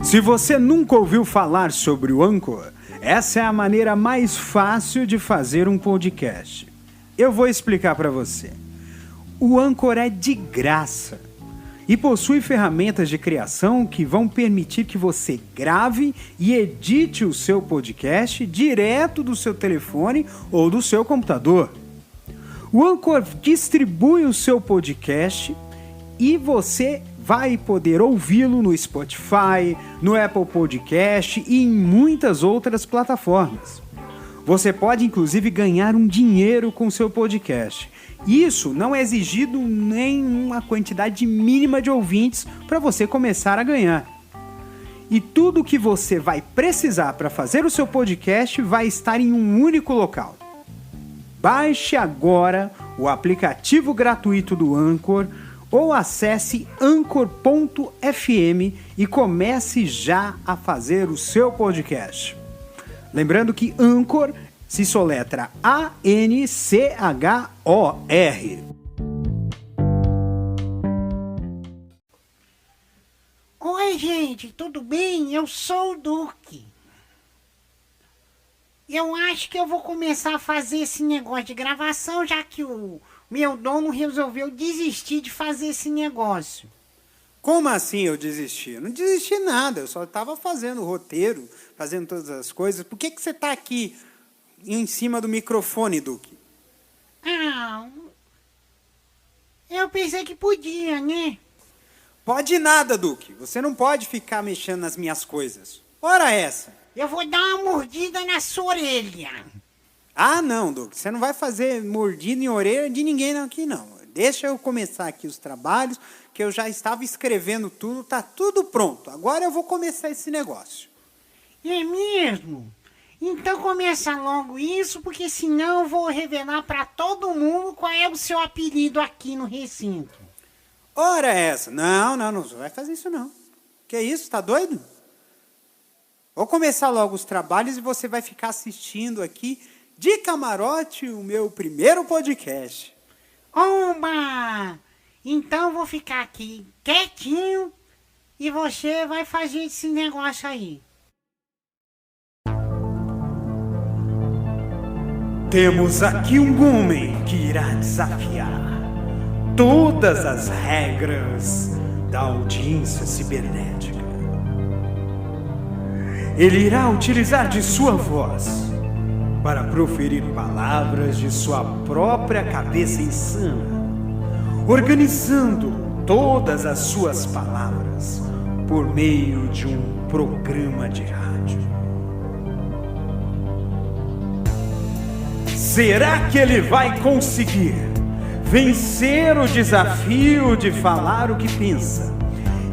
Se você nunca ouviu falar sobre o Anchor, essa é a maneira mais fácil de fazer um podcast. Eu vou explicar para você. O Anchor é de graça e possui ferramentas de criação que vão permitir que você grave e edite o seu podcast direto do seu telefone ou do seu computador. O Anchor distribui o seu podcast e você vai poder ouvi-lo no Spotify, no Apple Podcast e em muitas outras plataformas. Você pode inclusive ganhar um dinheiro com seu podcast. Isso não é exigido nem uma quantidade mínima de ouvintes para você começar a ganhar. E tudo que você vai precisar para fazer o seu podcast vai estar em um único local. Baixe agora o aplicativo gratuito do Anchor ou acesse anchor.fm e comece já a fazer o seu podcast. Lembrando que Anchor se soletra A-N-C-H-O-R. Oi, gente, tudo bem? Eu sou o Duque. Eu acho que eu vou começar a fazer esse negócio de gravação, já que o meu dono resolveu desistir de fazer esse negócio. Como assim eu desisti? Eu não desisti nada, eu só estava fazendo o roteiro, fazendo todas as coisas. Por que você está aqui em cima do microfone, Duque? Eu pensei que podia, né? Pode nada, Duque. Você não pode ficar mexendo nas minhas coisas. Ora essa. Eu vou dar uma mordida na sua orelha. Ah, não, Duque. Você não vai fazer mordida em orelha de ninguém aqui, não. Deixa eu começar aqui os trabalhos, que eu já estava escrevendo tudo, tá tudo pronto. Agora eu vou começar esse negócio. É mesmo? Então começa logo isso, porque senão eu vou revelar para todo mundo qual é o seu apelido aqui no recinto. Ora essa. Não vai fazer isso não. Que isso, tá doido? Vou começar logo os trabalhos e você vai ficar assistindo aqui de camarote o meu primeiro podcast. Oba! Então vou ficar aqui quietinho e você vai fazer esse negócio aí. Temos aqui um homem que irá desafiar todas as regras da audiência cibernética. Ele irá utilizar de sua voz para proferir palavras de sua própria cabeça insana, organizando todas as suas palavras por meio de um programa de rádio. Será que ele vai conseguir vencer o desafio de falar o que pensa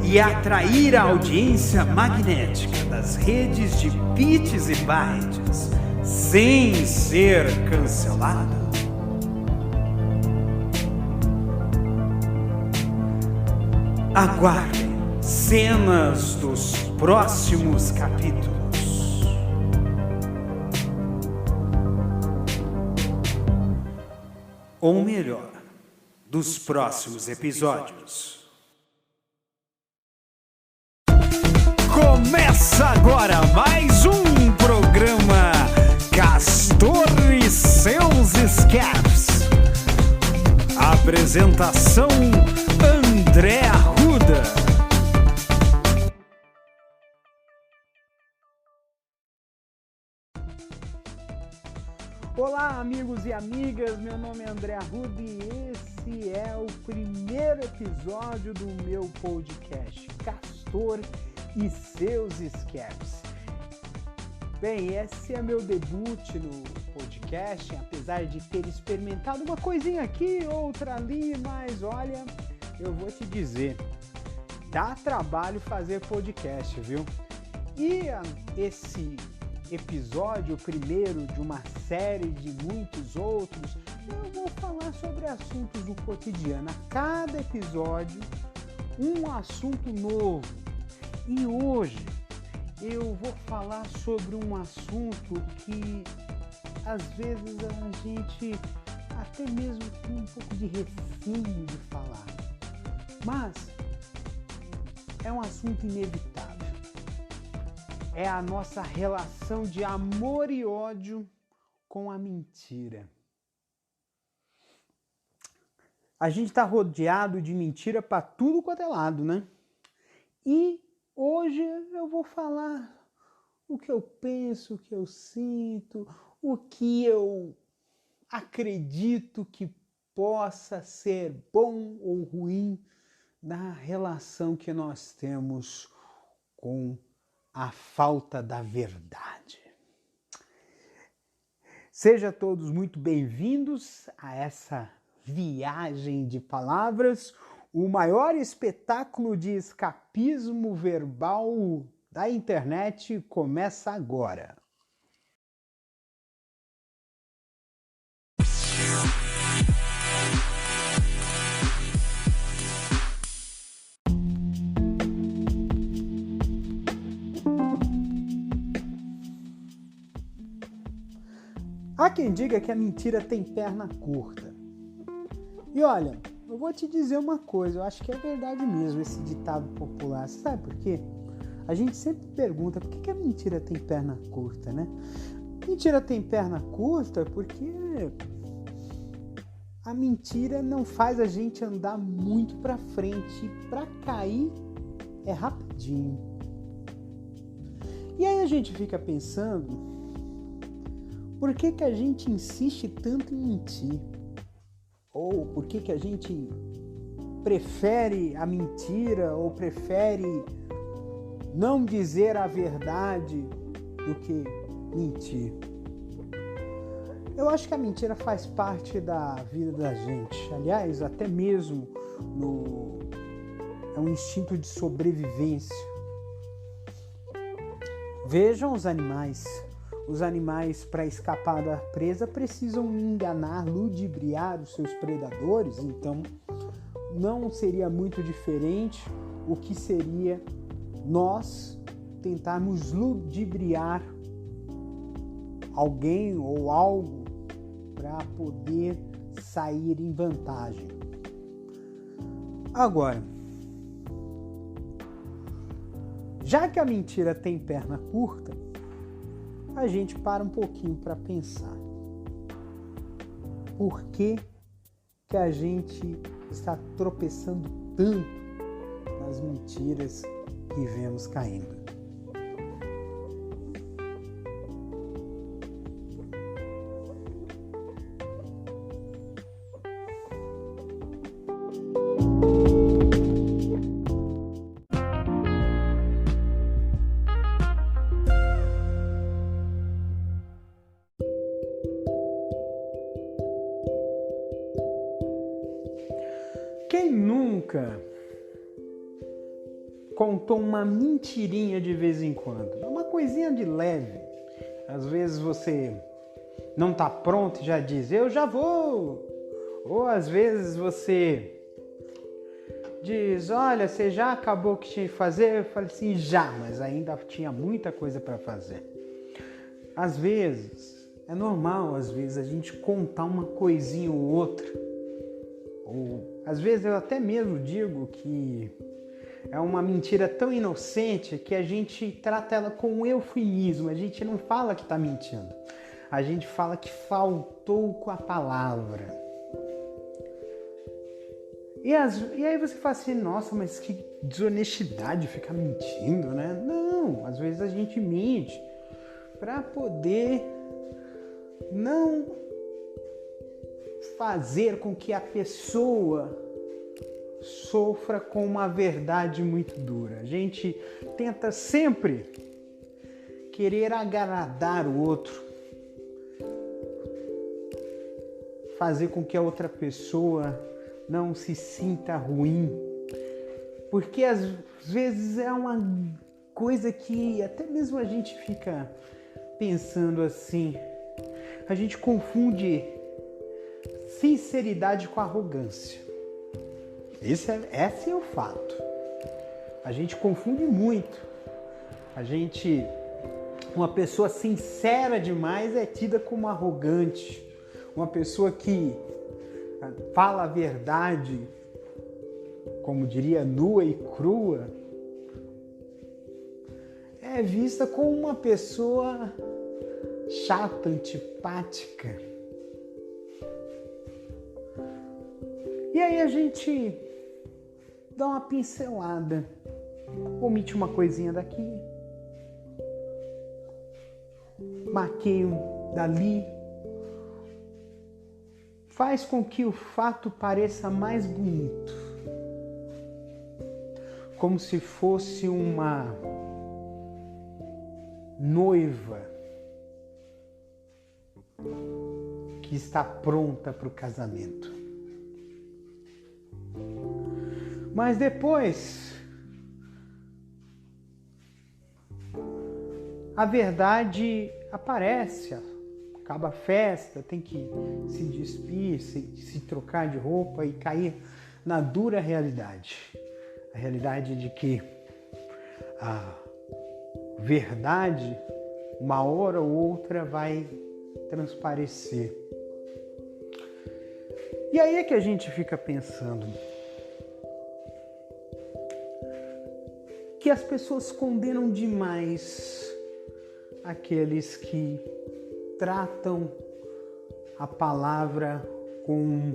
e atrair a audiência magnética das redes de bits e bytes sem ser cancelado? Aguardem cenas dos próximos capítulos. Ou melhor, dos próximos episódios. Começa agora mais um programa Castor e seus Escapes. Apresentação André Arruda. Olá, amigos e amigas, meu nome é André Arruda e esse é o primeiro episódio do meu podcast Castor e seus Escapes. Bem, esse é meu debut no podcast, apesar de ter experimentado uma coisinha aqui, outra ali, mas olha, eu vou te dizer, dá trabalho fazer podcast, viu? E esse episódio, o primeiro de uma série de muitos outros, eu vou falar sobre assuntos do cotidiano. A cada episódio, um assunto novo. E hoje eu vou falar sobre um assunto que às vezes a gente até mesmo tem um pouco de receio de falar. Mas é um assunto inevitável. é a nossa relação de amor e ódio com a mentira. A gente está rodeado de mentira para tudo quanto é lado, né? E hoje eu vou falar o que eu penso, o que eu sinto, o que eu acredito que possa ser bom ou ruim na relação que nós temos com a falta da verdade. Sejam todos muito bem-vindos a essa viagem de palavras, o maior espetáculo de escapismo verbal da internet começa agora. Há quem diga que a mentira tem perna curta. E olha, eu vou te dizer uma coisa, eu acho que é verdade mesmo esse ditado popular. Sabe por quê? A gente sempre pergunta por que a mentira tem perna curta, né? Mentira tem perna curta porque a mentira não faz a gente andar muito pra frente. E pra cair é rapidinho. E aí a gente fica pensando, por que a gente insiste tanto em mentir? Ou por que a gente prefere a mentira ou prefere não dizer a verdade do que mentir? Eu acho que a mentira faz parte da vida da gente. Aliás, até mesmo é um instinto de sobrevivência. Vejam os animais. Os animais, para escapar da presa, precisam enganar, ludibriar os seus predadores. Então, não seria muito diferente o que seria nós tentarmos ludibriar alguém ou algo para poder sair em vantagem. Agora, já que a mentira tem perna curta, a gente para um pouquinho para pensar. Por que a gente está tropeçando tanto nas mentiras que vemos caindo? Quem nunca contou uma mentirinha de vez em quando? É uma coisinha de leve. Às vezes você não está pronto e já diz, eu já vou. Ou às vezes você diz, olha, você já acabou o que tinha que fazer? Eu falei assim, já, mas ainda tinha muita coisa para fazer. Às vezes, é normal, às vezes, a gente contar uma coisinha ou outra. Ou, às vezes, eu até mesmo digo que é uma mentira tão inocente que a gente trata ela com um eufemismo. A gente não fala que está mentindo. A gente fala que faltou com a palavra. E aí você fala assim, nossa, mas que desonestidade ficar mentindo, né? Não, às vezes a gente mente para poder não fazer com que a pessoa sofra com uma verdade muito dura. A gente tenta sempre querer agradar o outro, fazer com que a outra pessoa não se sinta ruim, porque às vezes é uma coisa que até mesmo a gente fica pensando assim, a gente confunde sinceridade com arrogância. Esse é o fato. A gente confunde muito. Uma pessoa sincera demais é tida como arrogante. Uma pessoa que fala a verdade, como diria, nua e crua, é vista como uma pessoa chata, antipática. E aí a gente dá uma pincelada, omite uma coisinha daqui, maqueio dali, faz com que o fato pareça mais bonito, como se fosse uma noiva que está pronta para o casamento. Mas depois, a verdade aparece, acaba a festa, tem que se despir, se trocar de roupa e cair na dura realidade. A realidade de que a verdade, uma hora ou outra, vai transparecer. E aí é que a gente fica pensando que as pessoas condenam demais aqueles que tratam a palavra com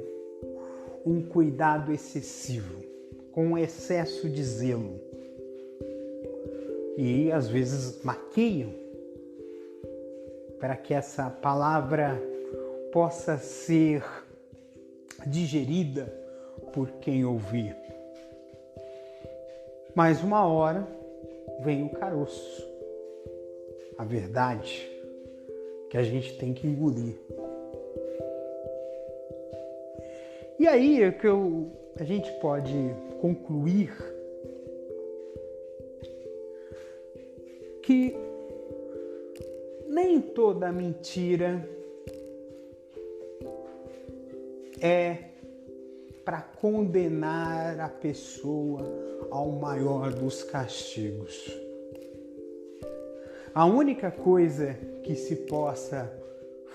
um cuidado excessivo, com um excesso de zelo. E às vezes maqueiam para que essa palavra possa ser digerida por quem ouvir. Mas uma hora vem o caroço, a verdade que a gente tem que engolir. E aí é que a gente pode concluir que nem toda mentira é para condenar a pessoa ao maior dos castigos. A única coisa que se possa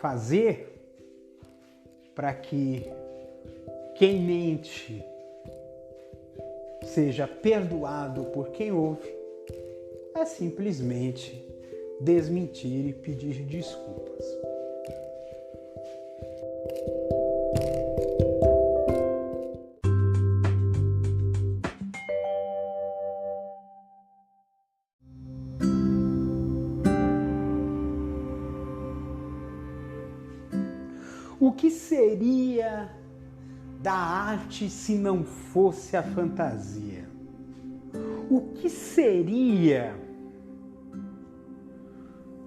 fazer para que quem mente seja perdoado por quem ouve é simplesmente desmentir e pedir desculpas. O que seria da arte se não fosse a fantasia? O que seria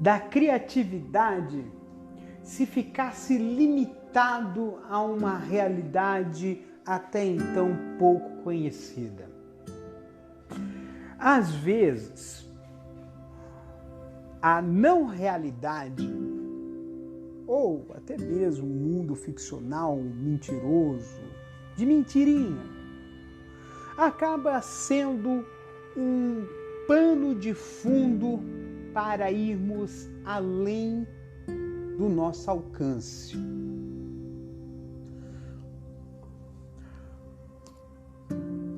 da criatividade se ficasse limitado a uma realidade até então pouco conhecida? Às vezes, a não realidade, ou até mesmo um mundo ficcional, mentiroso, de mentirinha, acaba sendo um pano de fundo para irmos além do nosso alcance.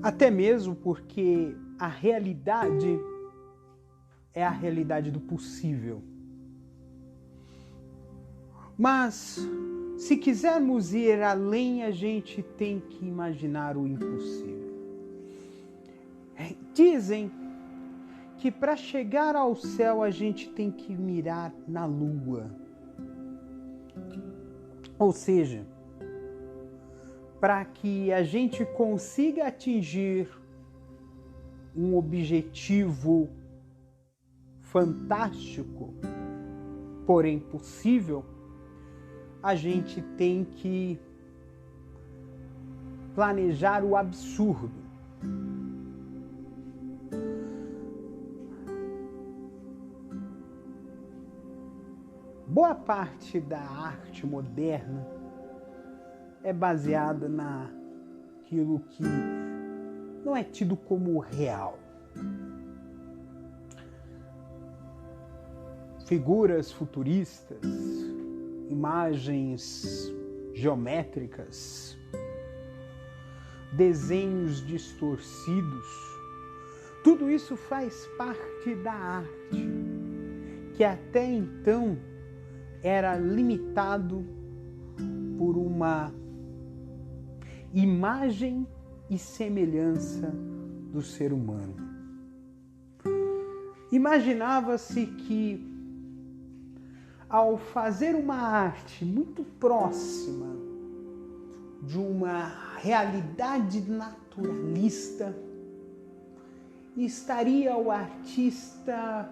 Até mesmo porque a realidade é a realidade do possível. Mas, se quisermos ir além, a gente tem que imaginar o impossível. Dizem que para chegar ao céu a gente tem que mirar na lua. Ou seja, para que a gente consiga atingir um objetivo fantástico, porém possível, a gente tem que planejar o absurdo. Boa parte da arte moderna é baseada naquilo que não é tido como real. Figuras futuristas, imagens geométricas, desenhos distorcidos, Tudo isso faz parte da arte, que até então era limitado por uma imagem e semelhança do ser humano. Imaginava-se que, ao fazer uma arte muito próxima de uma realidade naturalista, estaria o artista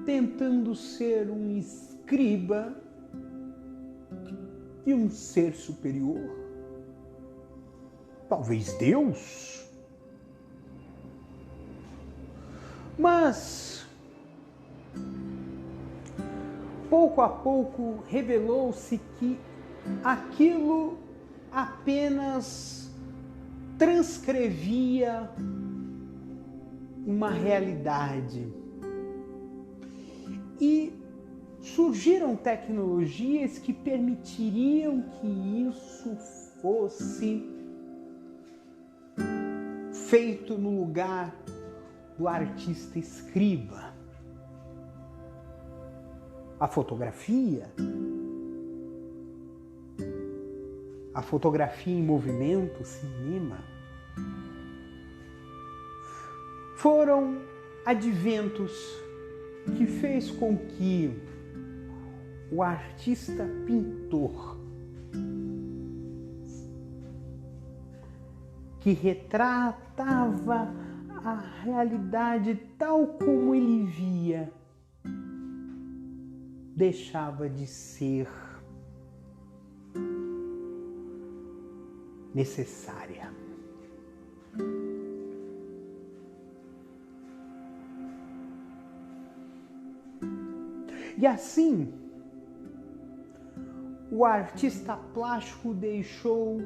tentando ser um escriba de um ser superior, talvez Deus. Mas, pouco a pouco, revelou-se que aquilo apenas transcrevia uma realidade. E surgiram tecnologias que permitiriam que isso fosse feito no lugar do artista escriba. A fotografia em movimento, o cinema, foram adventos que fez com que o artista pintor, que retratava a realidade tal como ele via, deixava de ser necessária. E assim, o artista plástico deixou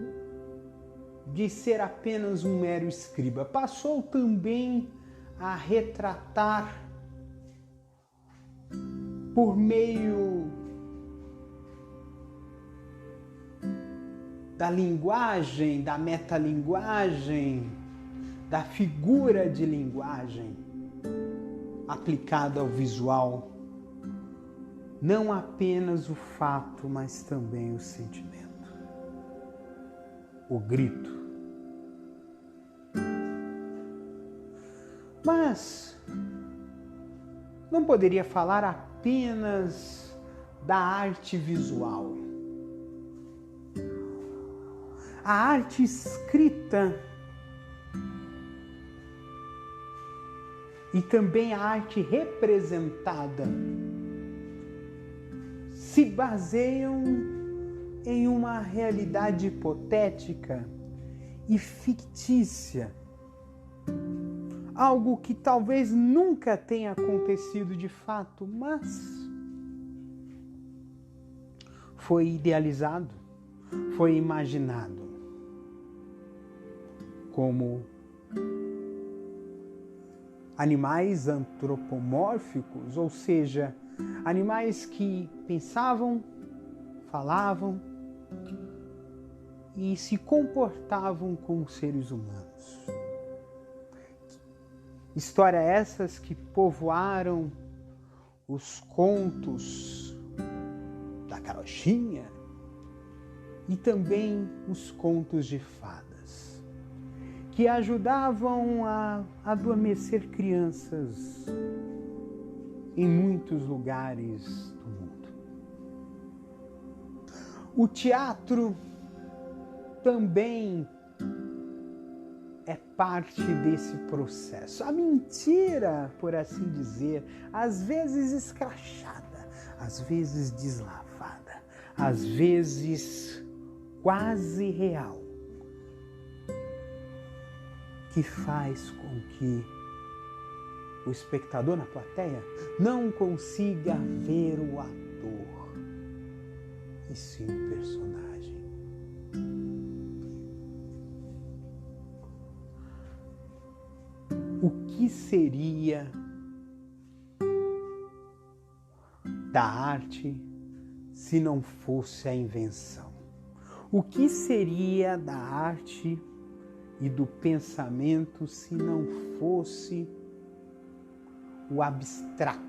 de ser apenas um mero escriba. Passou também a retratar por meio da linguagem, da metalinguagem, da figura de linguagem aplicada ao visual, não apenas o fato, mas também o sentimento, o grito. Mas não poderia falar apenas da arte visual. A arte escrita e também a arte representada se baseiam em uma realidade hipotética e fictícia. Algo que talvez nunca tenha acontecido de fato, mas foi idealizado, foi imaginado como animais antropomórficos, ou seja, animais que pensavam, falavam e se comportavam como seres humanos. Histórias essas que povoaram os contos da carochinha e também os contos de fadas, que ajudavam a adormecer crianças em muitos lugares do mundo. O teatro também é parte desse processo. A mentira, por assim dizer, às vezes escrachada, às vezes deslavada, às vezes quase real, que faz com que o espectador na plateia não consiga ver o ator, e sim o personagem. O que seria da arte se não fosse a invenção? O que seria da arte e do pensamento se não fosse o abstrato.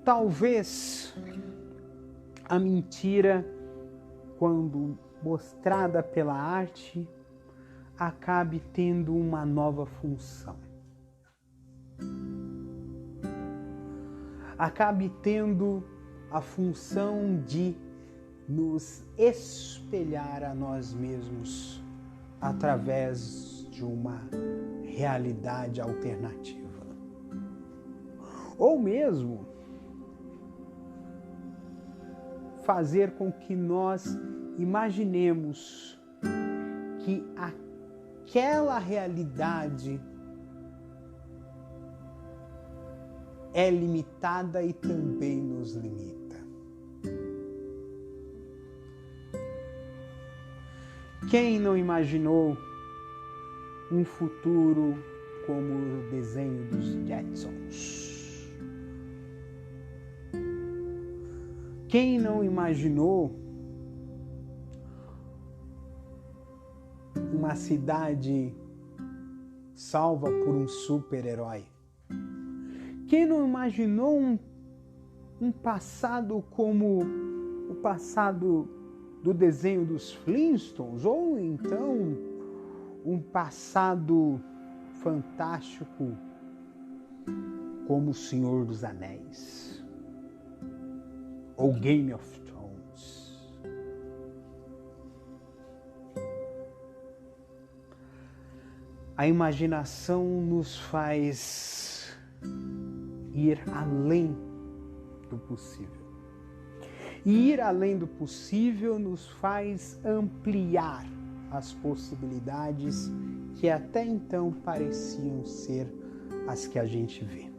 Talvez a mentira, quando mostrada pela arte, acabe tendo uma nova função. Acabe tendo a função de nos espelhar a nós mesmos através de uma realidade alternativa. Ou mesmo fazer com que nós imaginemos que aquela realidade é limitada e também nos limita. Quem não imaginou um futuro como o desenho dos Jetsons? Quem não imaginou uma cidade salva por um super-herói? Quem não imaginou um passado como o passado do desenho dos Flintstones? Ou então um passado fantástico como o Senhor dos Anéis? Ou Game of Thrones? A imaginação nos faz ir além do possível. E ir além do possível nos faz ampliar as possibilidades que até então pareciam ser as que a gente vê.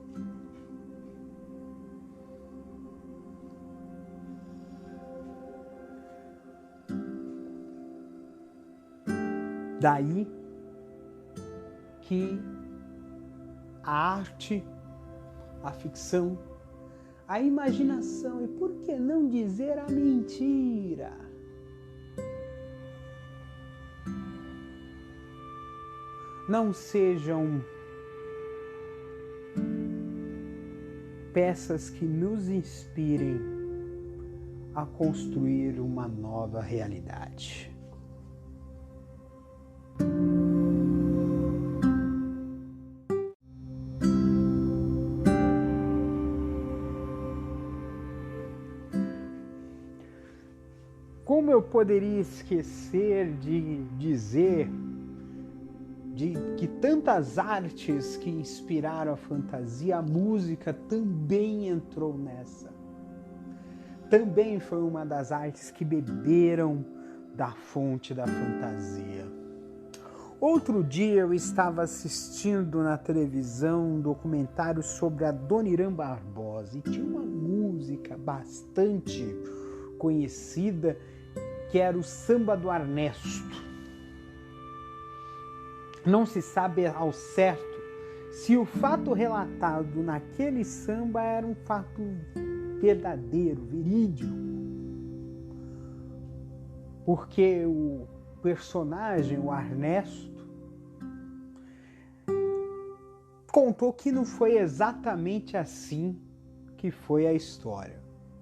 Daí que a arte, a ficção, a imaginação e por que não dizer a mentira não sejam peças que nos inspirem a construir uma nova realidade. Como eu poderia esquecer de dizer que tantas artes que inspiraram a fantasia, a música também entrou nessa. Também foi uma das artes que beberam da fonte da fantasia. Outro dia eu estava assistindo na televisão um documentário sobre a Dona Irã Barbosa e tinha uma música bastante conhecida que era o Samba do Arnesto. Não se sabe ao certo se o fato relatado naquele samba era um fato verdadeiro, verídico, porque o personagem, o Arnesto, contou que não foi exatamente assim que foi a história.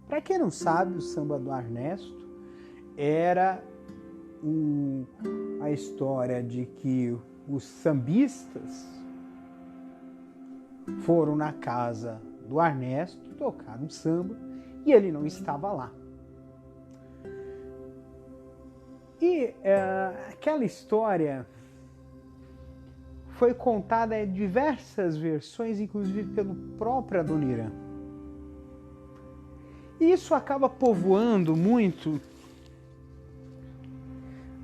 Para quem não sabe, o Samba do Arnesto era a história de que os sambistas foram na casa do Arnesto tocar um samba e ele não estava lá. E aquela história foi contada em diversas versões, inclusive pelo próprio Dona Irã. E isso acaba povoando muito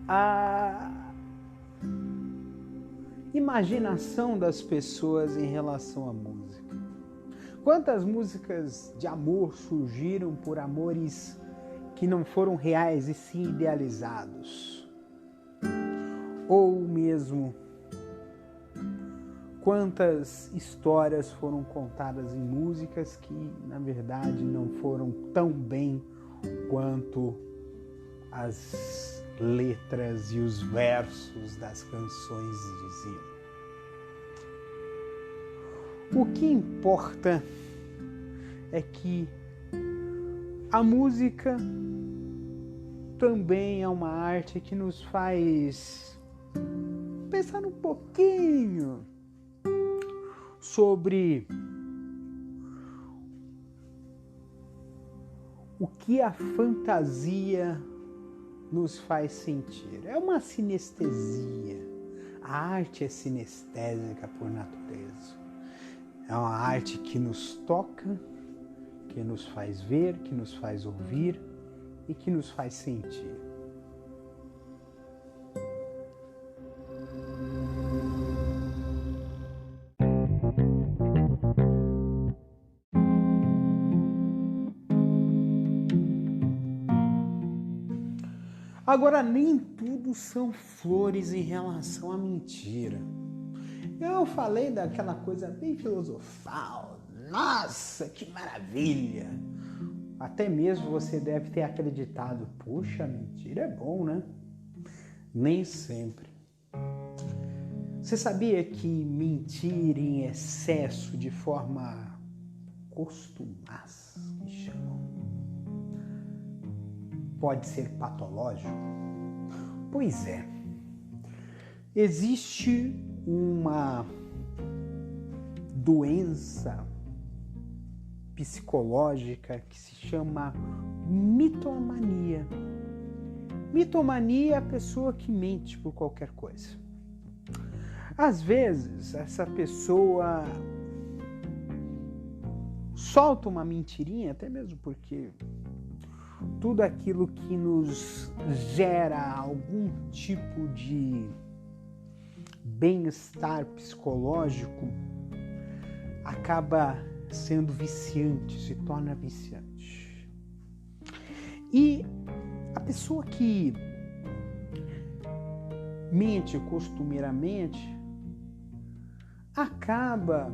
a imaginação das pessoas em relação à música. Quantas músicas de amor surgiram por amores que não foram reais e sim idealizados? Ou mesmo quantas histórias foram contadas em músicas que na verdade não foram tão bem quanto as letras e os versos das canções diziam. O que importa é que a música também é uma arte que nos faz pensar um pouquinho sobre o que a fantasia nos faz sentir. É uma sinestesia. A arte é sinestésica por natureza. É uma arte que nos toca, que nos faz ver, que nos faz ouvir e que nos faz sentir. Agora, nem tudo são flores em relação à mentira. Eu falei daquela coisa bem filosofal. Nossa, que maravilha! Até mesmo você deve ter acreditado, puxa, mentira é bom, né? Nem sempre. Você sabia que mentir em excesso, de forma costumaz, que chamam, pode ser patológico? Pois é. Existe uma doença psicológica que se chama mitomania. Mitomania é a pessoa que mente por qualquer coisa. Às vezes, essa pessoa solta uma mentirinha, até mesmo porque tudo aquilo que nos gera algum tipo de bem-estar psicológico acaba sendo viciante, se torna viciante. E a pessoa que mente costumeiramente acaba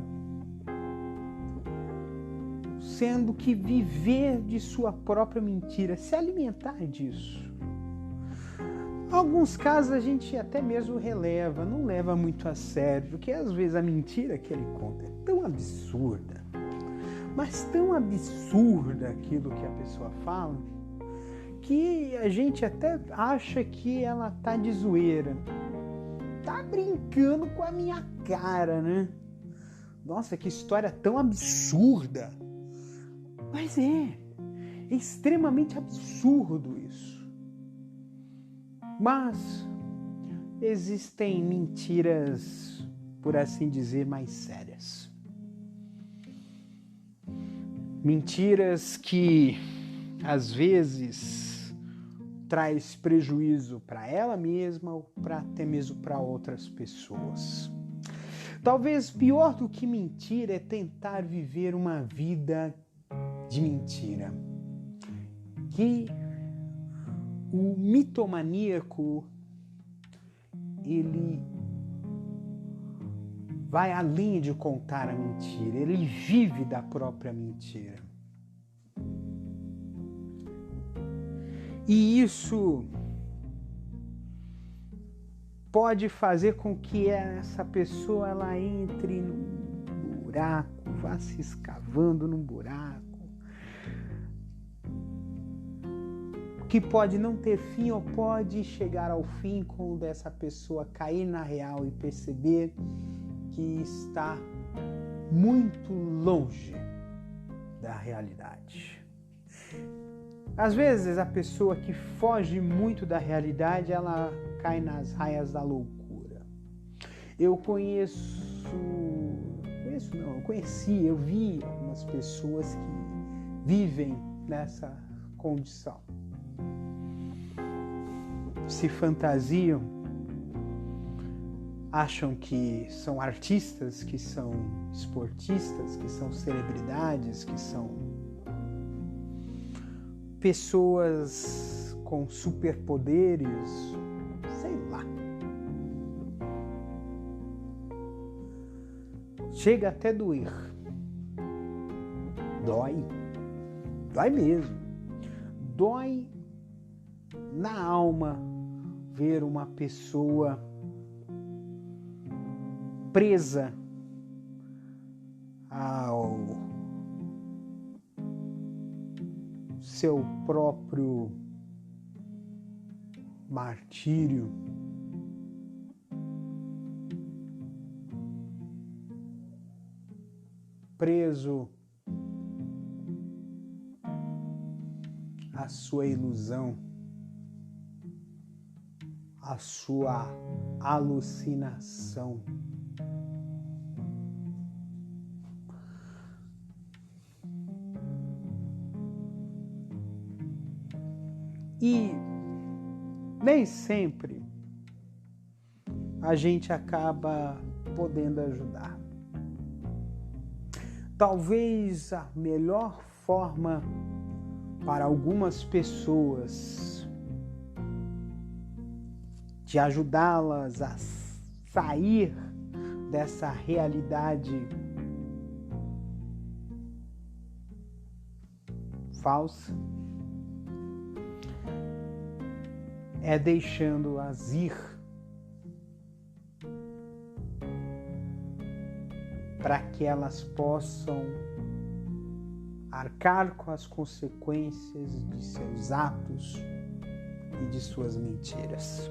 sendo que viver de sua própria mentira, se alimentar disso. Em alguns casos a gente até mesmo releva, não leva muito a sério, porque às vezes a mentira que ele conta é tão absurda, mas tão absurda aquilo que a pessoa fala, que a gente até acha que ela tá de zoeira, tá brincando com a minha cara, né? Nossa, que história tão absurda! Mas é extremamente absurdo isso. Mas existem mentiras, por assim dizer, mais sérias. Mentiras que, às vezes, traz prejuízo para ela mesma ou até mesmo para outras pessoas. Talvez pior do que mentir é tentar viver uma vida de mentira. Que o mitomaníaco, ele vai além de contar a mentira, ele vive da própria mentira. E isso pode fazer com que essa pessoa ela entre num buraco, vá se escavando num buraco, que pode não ter fim ou pode chegar ao fim quando essa pessoa cair na real e perceber que está muito longe da realidade. Às vezes a pessoa que foge muito da realidade, ela cai nas raias da loucura. Eu vi algumas pessoas que vivem nessa condição. Se fantasiam, acham que são artistas, que são esportistas, que são celebridades, que são pessoas com superpoderes, sei lá. Chega até doer. Dói. Dói mesmo. Dói na alma ver uma pessoa presa ao seu próprio martírio, preso à sua ilusão, à sua alucinação. E nem sempre a gente acaba podendo ajudar. Talvez a melhor forma para algumas pessoas de ajudá-las a sair dessa realidade falsa é deixando-as ir para que elas possam arcar com as consequências de seus atos e de suas mentiras.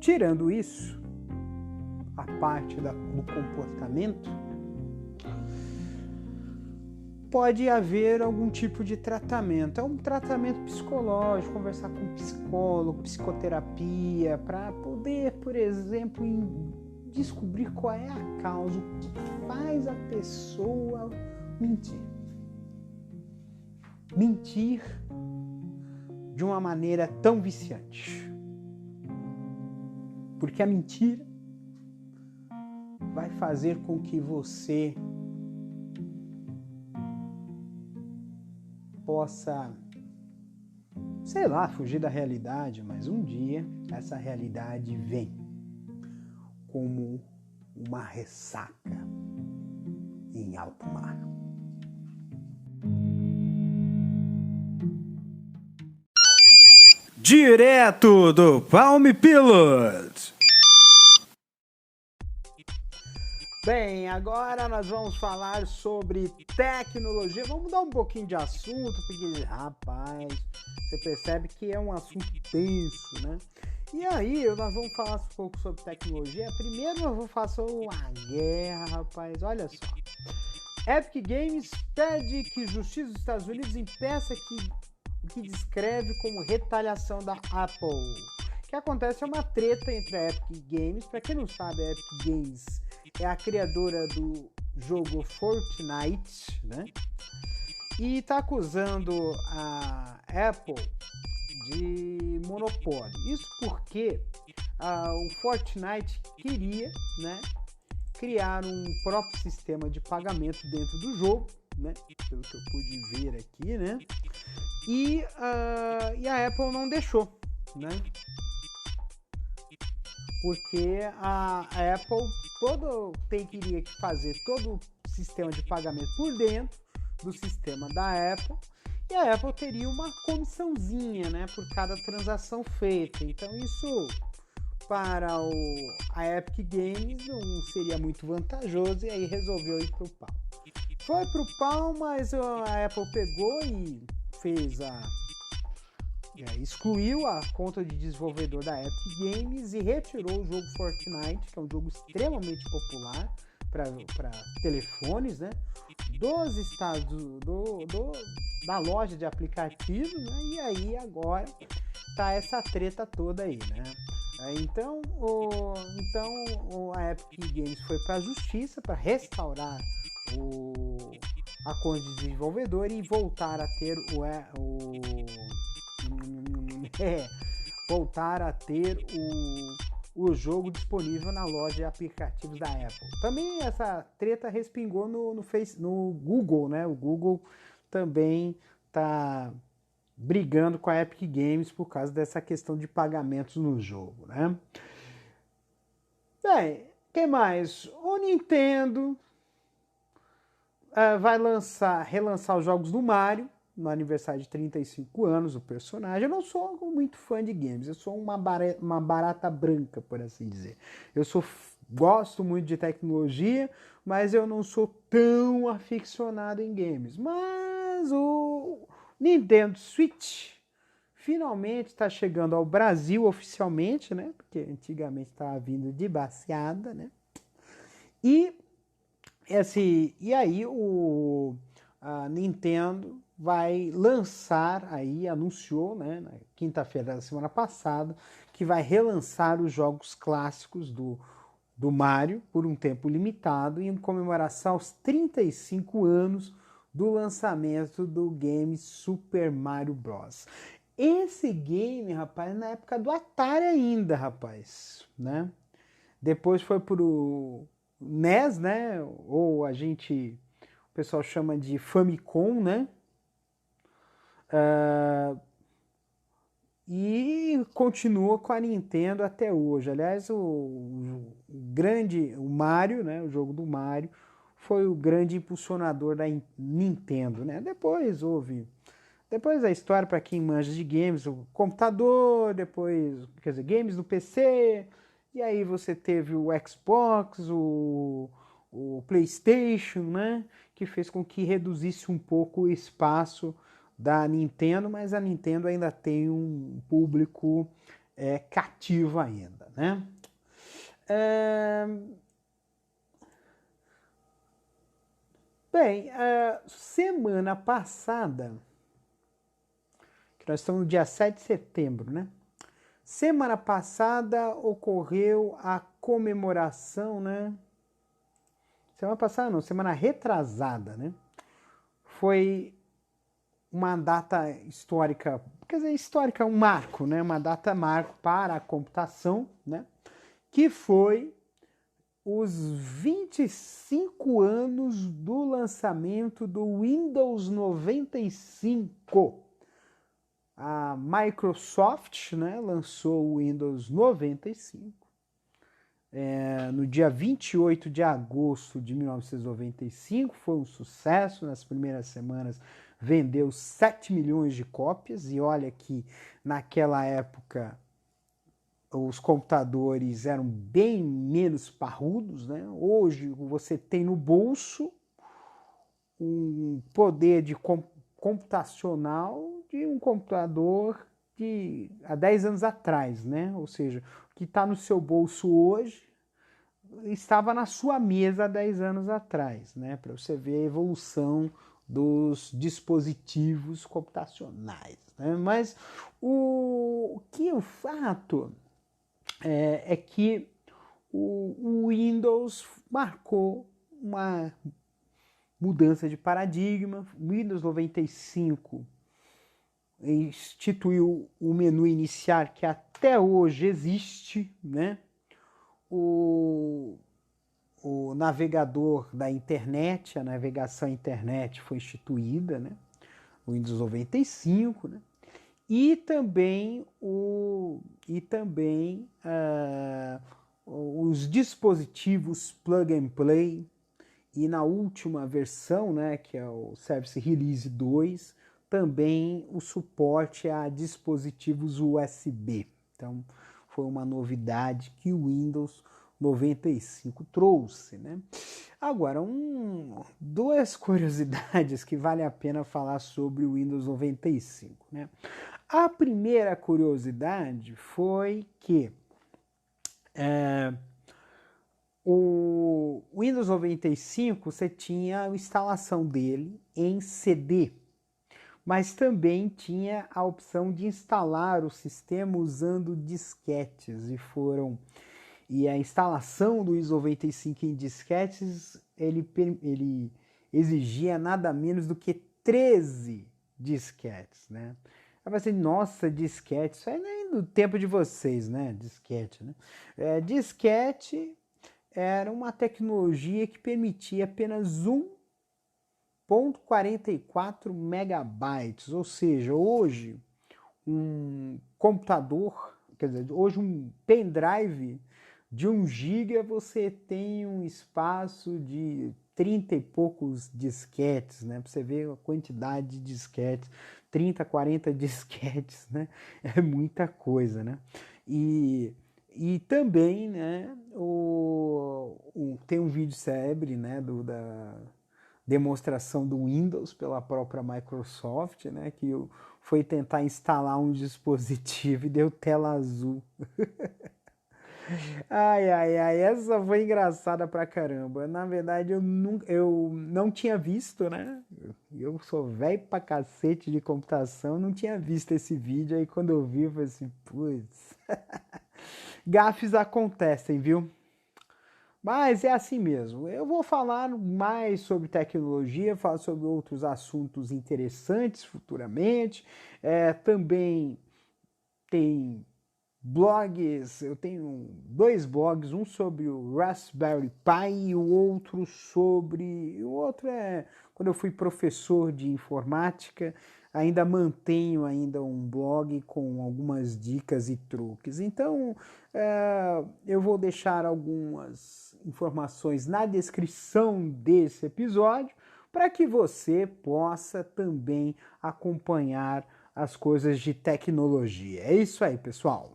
Tirando isso, a parte do comportamento, pode haver algum tipo de tratamento. É um tratamento psicológico, conversar com um psicólogo, psicoterapia, para poder, por exemplo, descobrir qual é a causa, o que faz a pessoa mentir. Mentir de uma maneira tão viciante. Porque a mentira vai fazer com que você possa, sei lá, fugir da realidade, mas um dia essa realidade vem como uma ressaca em alto mar. Direto do Palm Pilot. Bem, agora nós vamos falar sobre tecnologia. Vamos mudar um pouquinho de assunto, porque, rapaz, você percebe que é um assunto tenso, né? E aí, nós vamos falar um pouco sobre tecnologia. Primeiro, eu vou falar sobre uma guerra, rapaz. Olha só. Epic Games pede que Justiça dos Estados Unidos impeça o que descreve como retaliação da Apple. O que acontece é uma treta entre a Epic Games. Para quem não sabe, a Epic Games é a criadora do jogo Fortnite, né? E está acusando a Apple de monopólio. Isso porque o Fortnite queria, né, criar um próprio sistema de pagamento dentro do jogo, né? Pelo que eu pude ver aqui, né? E a Apple não deixou, né? Porque a Apple queria fazer todo o sistema de pagamento por dentro do sistema da Apple, e a Apple teria uma comissãozinha, né, por cada transação feita. Então isso para a Epic Games não seria muito vantajoso, e aí resolveu ir pro pau. Foi pro pau, mas a Apple pegou e fez excluiu a conta de desenvolvedor da Epic Games e retirou o jogo Fortnite, que é um jogo extremamente popular para telefones, né, dos estados da loja de aplicativos, né, e aí agora tá essa treta toda aí, né. Então a Epic Games foi para a justiça para restaurar a conta de desenvolvedor e voltar a ter o jogo disponível na loja de aplicativos da Apple. Também essa treta respingou no Google, né? O Google também está brigando com a Epic Games por causa dessa questão de pagamentos no jogo, né? Bem, que mais? O Nintendo vai relançar os jogos do Mario no aniversário de 35 anos, o personagem. Eu não sou muito fã de games, eu sou uma barata branca, por assim dizer. Gosto muito de tecnologia, mas eu não sou tão aficionado em games. Mas o Nintendo Switch finalmente está chegando ao Brasil oficialmente, né? Porque antigamente estava vindo de baseada, né? E aí a Nintendo vai lançar aí, anunciou, né, na quinta-feira da semana passada, que vai relançar os jogos clássicos do Mario por um tempo limitado em comemoração aos 35 anos do lançamento do game Super Mario Bros. Esse game, rapaz, na época do Atari ainda, rapaz, né? Depois foi pro NES, né? Ou o pessoal chama de Famicom, né? E continua com a Nintendo até hoje. Aliás, o Mario, né? O jogo do Mario foi o grande impulsionador da Nintendo, né? Depois a história para quem manja de games, o computador, depois, quer dizer, games no PC, e aí você teve o Xbox, o PlayStation, né? Que fez com que reduzisse um pouco o espaço da Nintendo, mas a Nintendo ainda tem um público cativo ainda, né? Bem, semana passada, que nós estamos no dia 7 de setembro, né? Semana passada ocorreu a comemoração, né? Semana passada não, semana retrasada, né? Foi uma data histórica, quer dizer, histórica, um marco, né? Uma data marco para a computação, né? Que foi os 25 anos do lançamento do Windows 95. A Microsoft, né, lançou o Windows 95 no dia 28 de agosto de 1995. Foi um sucesso. Nas primeiras semanas vendeu 7 milhões de cópias. E olha que naquela época os computadores eram bem menos parrudos, né? Hoje você tem no bolso um poder de computacional de um computador de há 10 anos atrás, né? Ou seja, o que está no seu bolso hoje estava na sua mesa há 10 anos atrás, né? Para você ver a evolução dos dispositivos computacionais, né? Mas o fato é que o Windows marcou uma mudança de paradigma. O Windows 95 instituiu o menu iniciar que até hoje existe, né? O navegador da internet, a navegação internet foi instituída, né? O Windows 95, né? E também os dispositivos plug and play. E na última versão, né, que é o Service Release 2, também o suporte a dispositivos USB. Então, foi uma novidade que o Windows 95 trouxe, né? Agora, duas curiosidades que vale a pena falar sobre o Windows 95, né? A primeira curiosidade foi que o Windows 95 você tinha a instalação dele em CD, mas também tinha a opção de instalar o sistema usando disquetes e a instalação do Windows 95 em disquetes ele exigia nada menos do que 13 disquetes, né? Aí vai ser, nossa, disquete, isso aí nem do tempo de vocês, né? Disquete, né? Disquete era uma tecnologia que permitia apenas 1,44 megabytes, ou seja, hoje um computador, quer dizer, hoje um pendrive De 1 GB você tem um espaço de 30 e poucos disquetes, né? Para você ver a quantidade de disquetes, 30, 40 disquetes, né? É muita coisa, né? E também, né, tem um vídeo célebre, né, da demonstração do Windows pela própria Microsoft, né, que foi tentar instalar um dispositivo e deu tela azul. Ai, ai, ai, essa foi engraçada pra caramba. Na verdade, eu não tinha visto, né? Eu sou velho pra cacete de computação, não tinha visto esse vídeo. Aí quando eu vi, eu falei assim, putz. Gafes acontecem, viu? Mas é assim mesmo. Eu vou falar mais sobre tecnologia, falar sobre outros assuntos interessantes futuramente. Também tem blogs, eu tenho 2 blogs, um sobre o Raspberry Pi e o outro sobre... O outro é quando eu fui professor de informática, ainda mantenho ainda um blog com algumas dicas e truques. Então, eu vou deixar algumas informações na descrição desse episódio para que você possa também acompanhar as coisas de tecnologia. É isso aí, pessoal.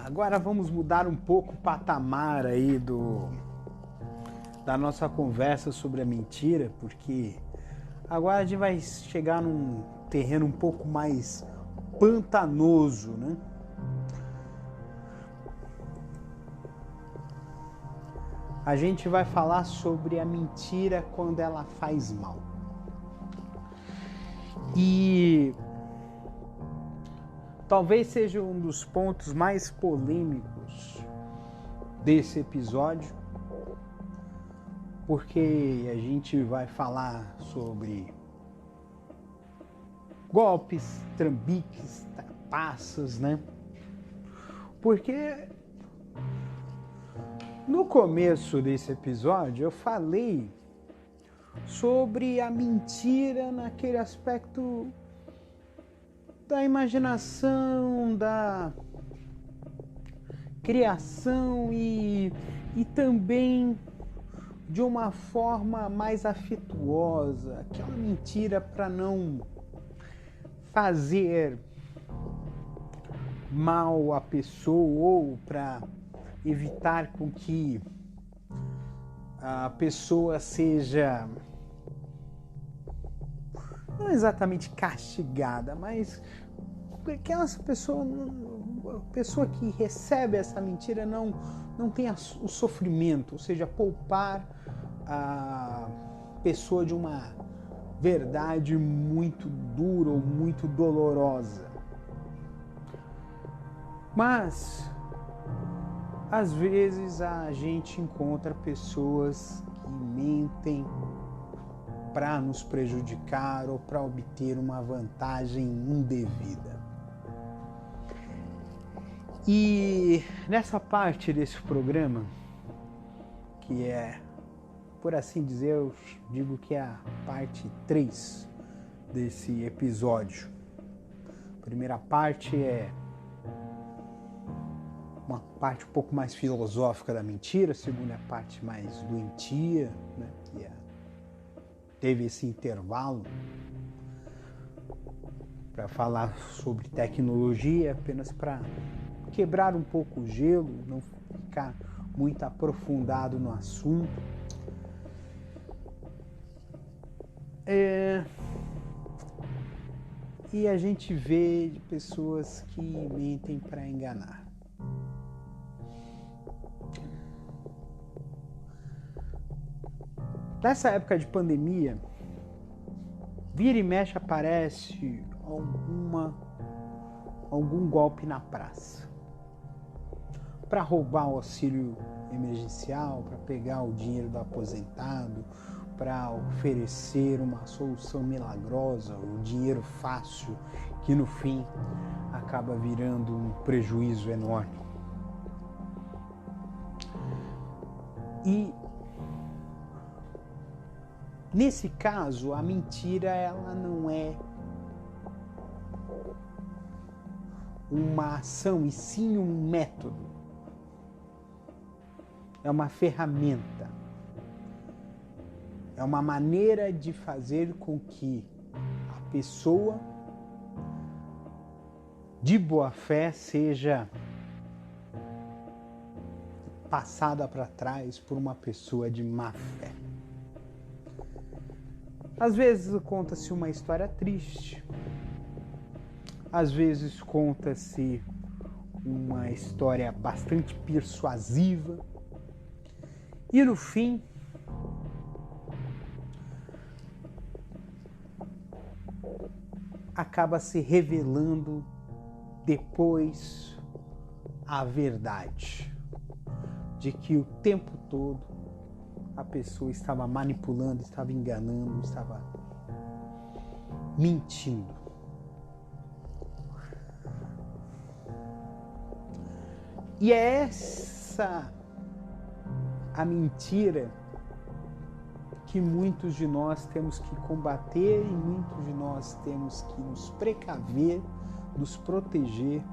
Agora vamos mudar um pouco o patamar aí da nossa conversa sobre a mentira, porque agora a gente vai chegar num terreno um pouco mais pantanoso, né? A gente vai falar sobre a mentira quando ela faz mal. E talvez seja um dos pontos mais polêmicos desse episódio, porque a gente vai falar sobre golpes, trambiques, trapaças, né? Porque no começo desse episódio eu falei sobre a mentira naquele aspecto da imaginação, da criação e também de uma forma mais afetuosa, aquela mentira para não fazer mal à pessoa ou para evitar com que a pessoa seja não exatamente castigada, mas aquela pessoa que recebe essa mentira não tenha o sofrimento, ou seja, poupar a pessoa de uma verdade muito dura ou muito dolorosa. Mas às vezes a gente encontra pessoas que mentem para nos prejudicar ou para obter uma vantagem indevida. E nessa parte desse programa, que é, por assim dizer, eu digo que é a parte 3 desse episódio. A primeira parte é uma parte um pouco mais filosófica da mentira, a segunda é a parte mais doentia, né, que teve esse intervalo para falar sobre tecnologia, apenas para quebrar um pouco o gelo, não ficar muito aprofundado no assunto. E a gente vê de pessoas que mentem para enganar. Nessa época de pandemia, vira e mexe aparece algum golpe na praça para roubar o auxílio emergencial, para pegar o dinheiro do aposentado, para oferecer uma solução milagrosa, o dinheiro fácil, que no fim acaba virando um prejuízo enorme. E Nesse caso, a mentira ela não é uma ação, e sim um método. É uma ferramenta. É uma maneira de fazer com que a pessoa de boa fé seja passada para trás por uma pessoa de má fé. Às vezes conta-se uma história triste, às vezes conta-se uma história bastante persuasiva e no fim acaba se revelando depois a verdade de que o tempo todo a pessoa estava manipulando, estava enganando, estava mentindo. E é essa a mentira que muitos de nós temos que combater e muitos de nós temos que nos precaver, nos proteger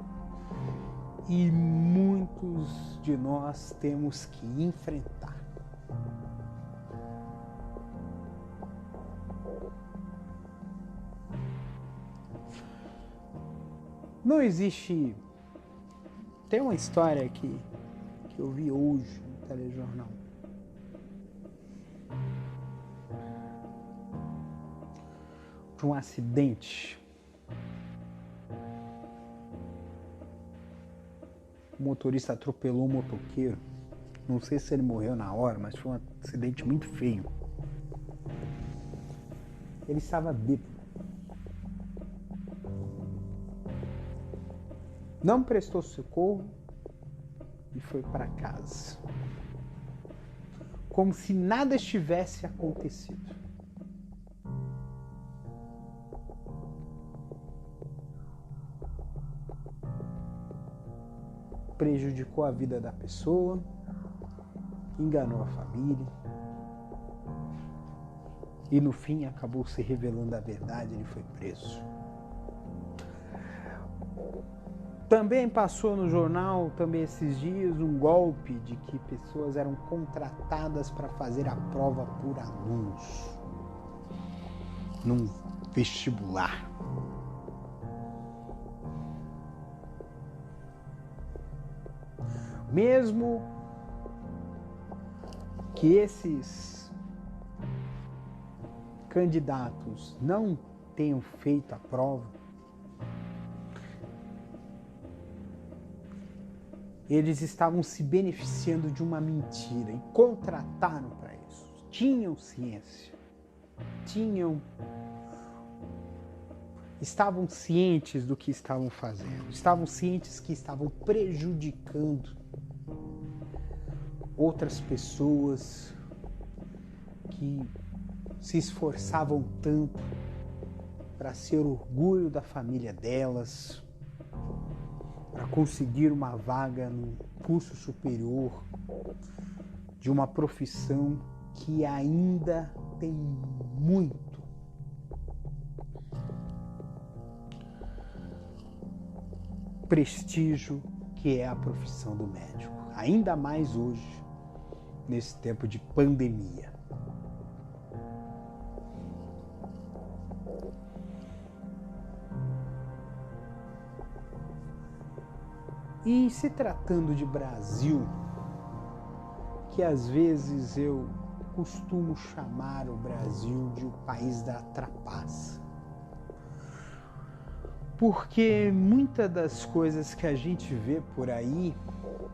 e muitos de nós temos que enfrentar. Não existe... Tem uma história que eu vi hoje no telejornal. De um acidente. O motorista atropelou um motoqueiro. Não sei se ele morreu na hora, mas foi um acidente muito feio. Ele estava bêbado. Não prestou socorro e foi para casa. Como se nada estivesse acontecido. Prejudicou a vida da pessoa, enganou a família e no fim acabou se revelando a verdade, ele foi preso. Também passou no jornal, também esses dias, um golpe de que pessoas eram contratadas para fazer a prova por alunos num vestibular. Mesmo que esses candidatos não tenham feito a prova, eles estavam se beneficiando de uma mentira e contrataram para isso. Tinham ciência, estavam cientes do que estavam fazendo, estavam cientes que estavam prejudicando outras pessoas que se esforçavam tanto para ser orgulho da família delas, para conseguir uma vaga no curso superior de uma profissão que ainda tem muito prestígio, que é a profissão do médico. Ainda mais hoje, nesse tempo de pandemia. E se tratando de Brasil, que às vezes eu costumo chamar o Brasil de o país da trapaça. Porque muitas das coisas que a gente vê por aí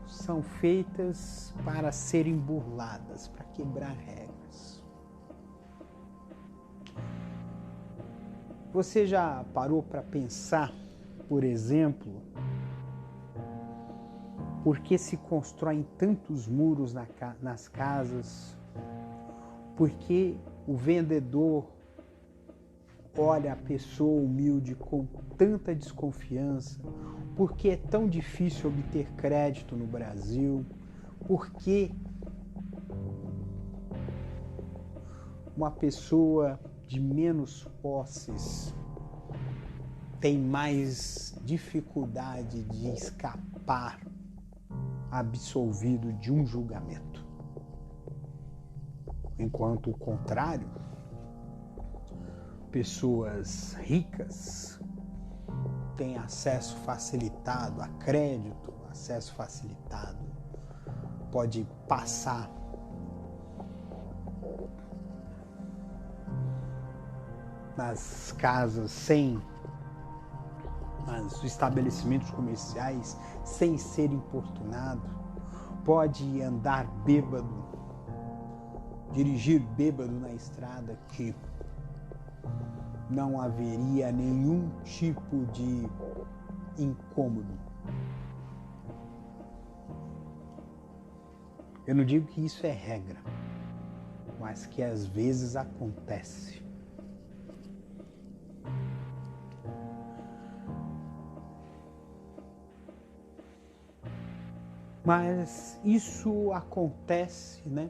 são feitas para serem burladas, para quebrar regras. Você já parou para pensar, por exemplo, por que se constroem tantos muros nas casas? Por que o vendedor olha a pessoa humilde com tanta desconfiança? Por que é tão difícil obter crédito no Brasil? Por que uma pessoa de menos posses tem mais dificuldade de escapar absolvido de um julgamento. Enquanto o contrário, pessoas ricas têm acesso facilitado a crédito, acesso facilitado, pode passar nas casas nos estabelecimentos comerciais sem ser importunado, pode andar bêbado, dirigir bêbado na estrada, que não haveria nenhum tipo de incômodo. Eu não digo que isso é regra, mas que às vezes acontece. Mas isso acontece, né?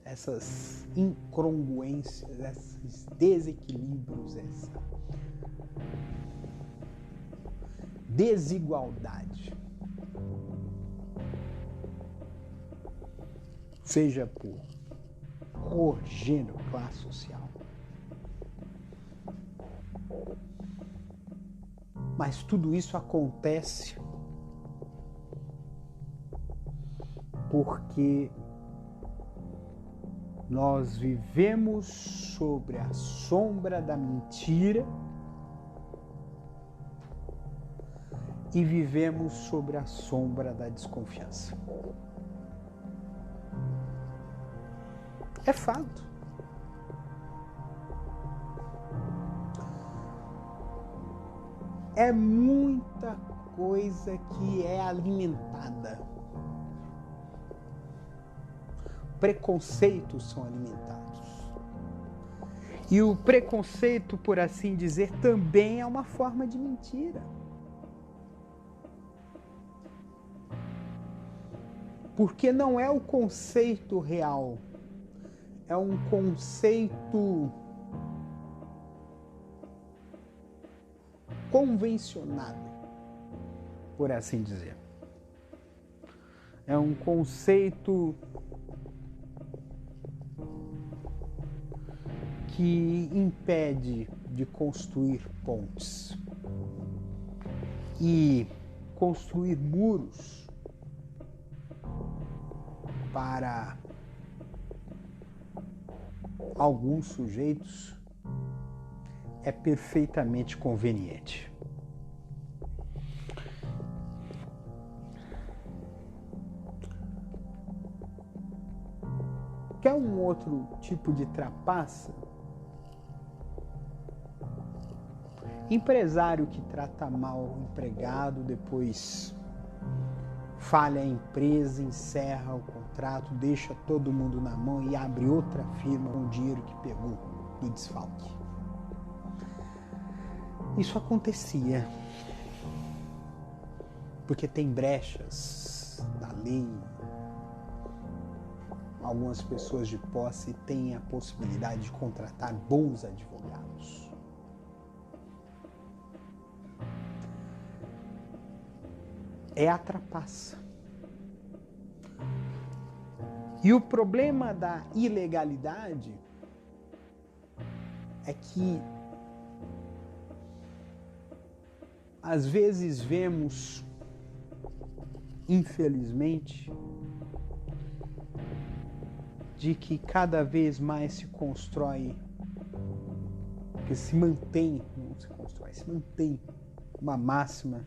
Essas incongruências, esses desequilíbrios, essa desigualdade, seja por cor, gênero, classe social. Mas tudo isso acontece porque nós vivemos sobre a sombra da mentira e vivemos sobre a sombra da desconfiança. É fato. É muita coisa que é alimentada. Preconceitos são alimentados. E o preconceito, por assim dizer, também é uma forma de mentira. Porque não é o conceito real, é um conceito convencionado, por assim dizer. É um conceito que impede de construir pontes e construir muros para alguns sujeitos é perfeitamente conveniente. Quer um outro tipo de trapaça? Empresário que trata mal o empregado, depois falha a empresa, encerra o contrato, deixa todo mundo na mão e abre outra firma com o dinheiro que pegou do desfalque. Isso acontecia porque tem brechas na lei. Algumas pessoas de posse têm a possibilidade de contratar bons advogados. É a trapaça. E o problema da ilegalidade é que às vezes vemos, infelizmente, de que cada vez mais se constrói, que se mantém uma máxima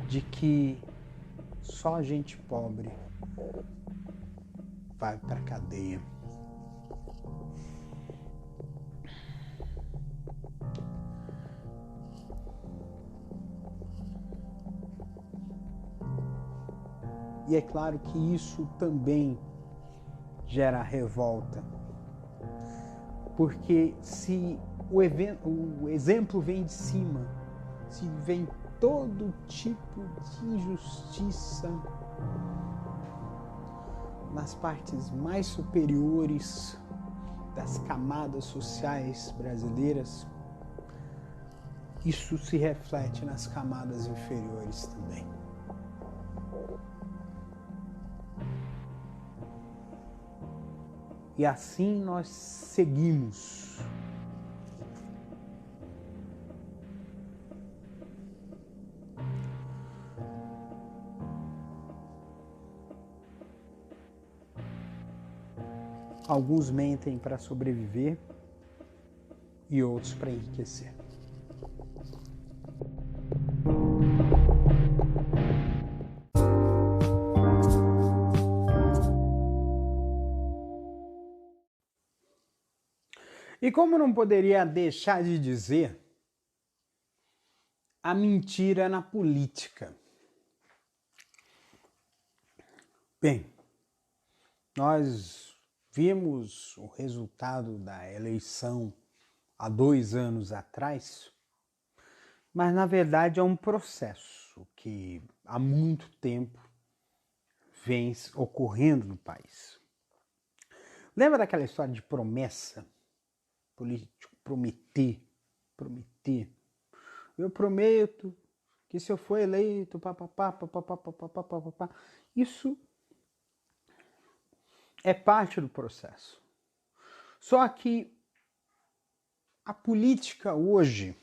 de que só gente pobre vai para a cadeia. E é claro que isso também gera revolta, porque se o exemplo vem de cima, se vem todo tipo de injustiça nas partes mais superiores das camadas sociais brasileiras, isso se reflete nas camadas inferiores também. E assim nós seguimos. Alguns mentem para sobreviver e outros para enriquecer. E como não poderia deixar de dizer, a mentira na política. Bem, nós vimos o resultado da eleição há 2 anos atrás, mas na verdade é um processo que há muito tempo vem ocorrendo no país. Lembra daquela história de promessa? Político prometer. Eu prometo que se eu for eleito, isso é parte do processo. Só que a política hoje,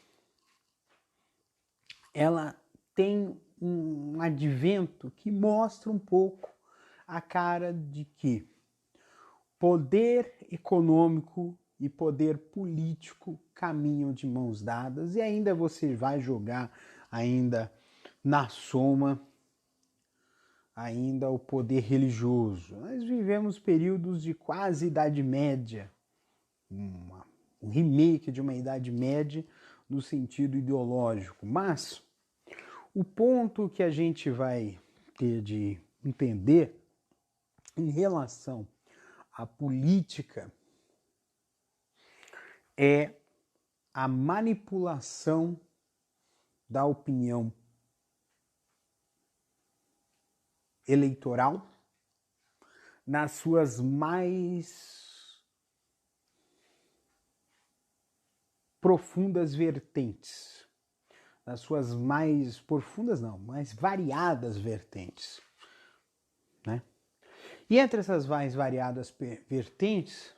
ela tem um advento que mostra um pouco a cara de que poder econômico e poder político caminham de mãos dadas, e ainda você vai jogar ainda na soma ainda o poder religioso. Nós vivemos períodos de quase Idade Média, um remake de uma Idade Média no sentido ideológico, mas o ponto que a gente vai ter de entender em relação à política é a manipulação da opinião eleitoral nas suas mais profundas vertentes, nas suas mais profundas não, mais variadas vertentes, né? E entre essas mais variadas vertentes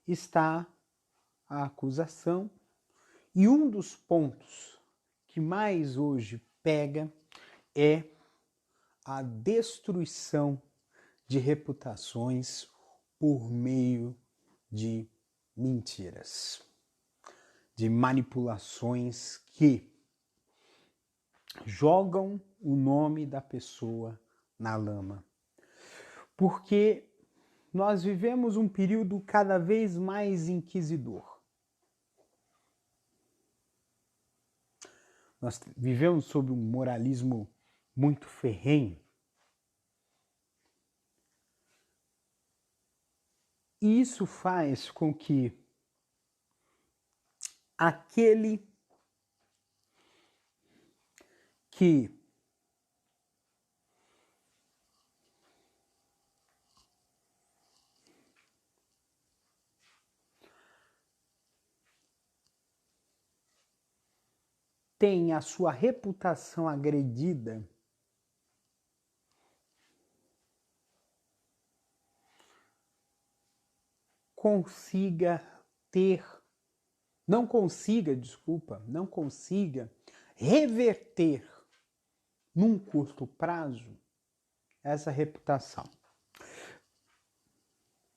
está a acusação, e um dos pontos que mais hoje pega é a destruição de reputações por meio de mentiras, de manipulações que jogam o nome da pessoa na lama. Porque nós vivemos um período cada vez mais inquisidor. Nós vivemos sob um moralismo muito ferrenho. E isso faz com que aquele que tem a sua reputação agredida não consiga reverter num curto prazo essa reputação.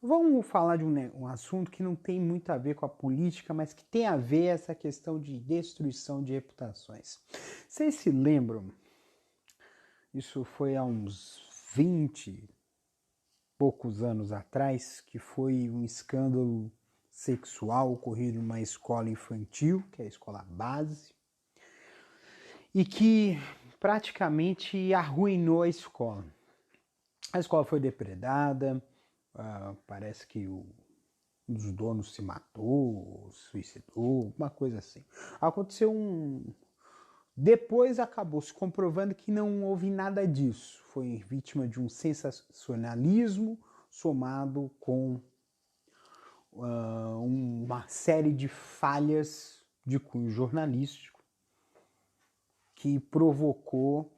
Vamos falar de um assunto que não tem muito a ver com a política, mas que tem a ver essa questão de destruição de reputações. Vocês se lembram? Isso foi há uns 20 poucos anos atrás, que foi um escândalo sexual ocorrido em uma escola infantil, que é a escola base, e que praticamente arruinou a escola. A escola foi depredada, parece que um dos donos se matou, suicidou, uma coisa assim. Aconteceu Depois acabou se comprovando que não houve nada disso. Foi vítima de um sensacionalismo somado com uma série de falhas de cunho jornalístico que provocou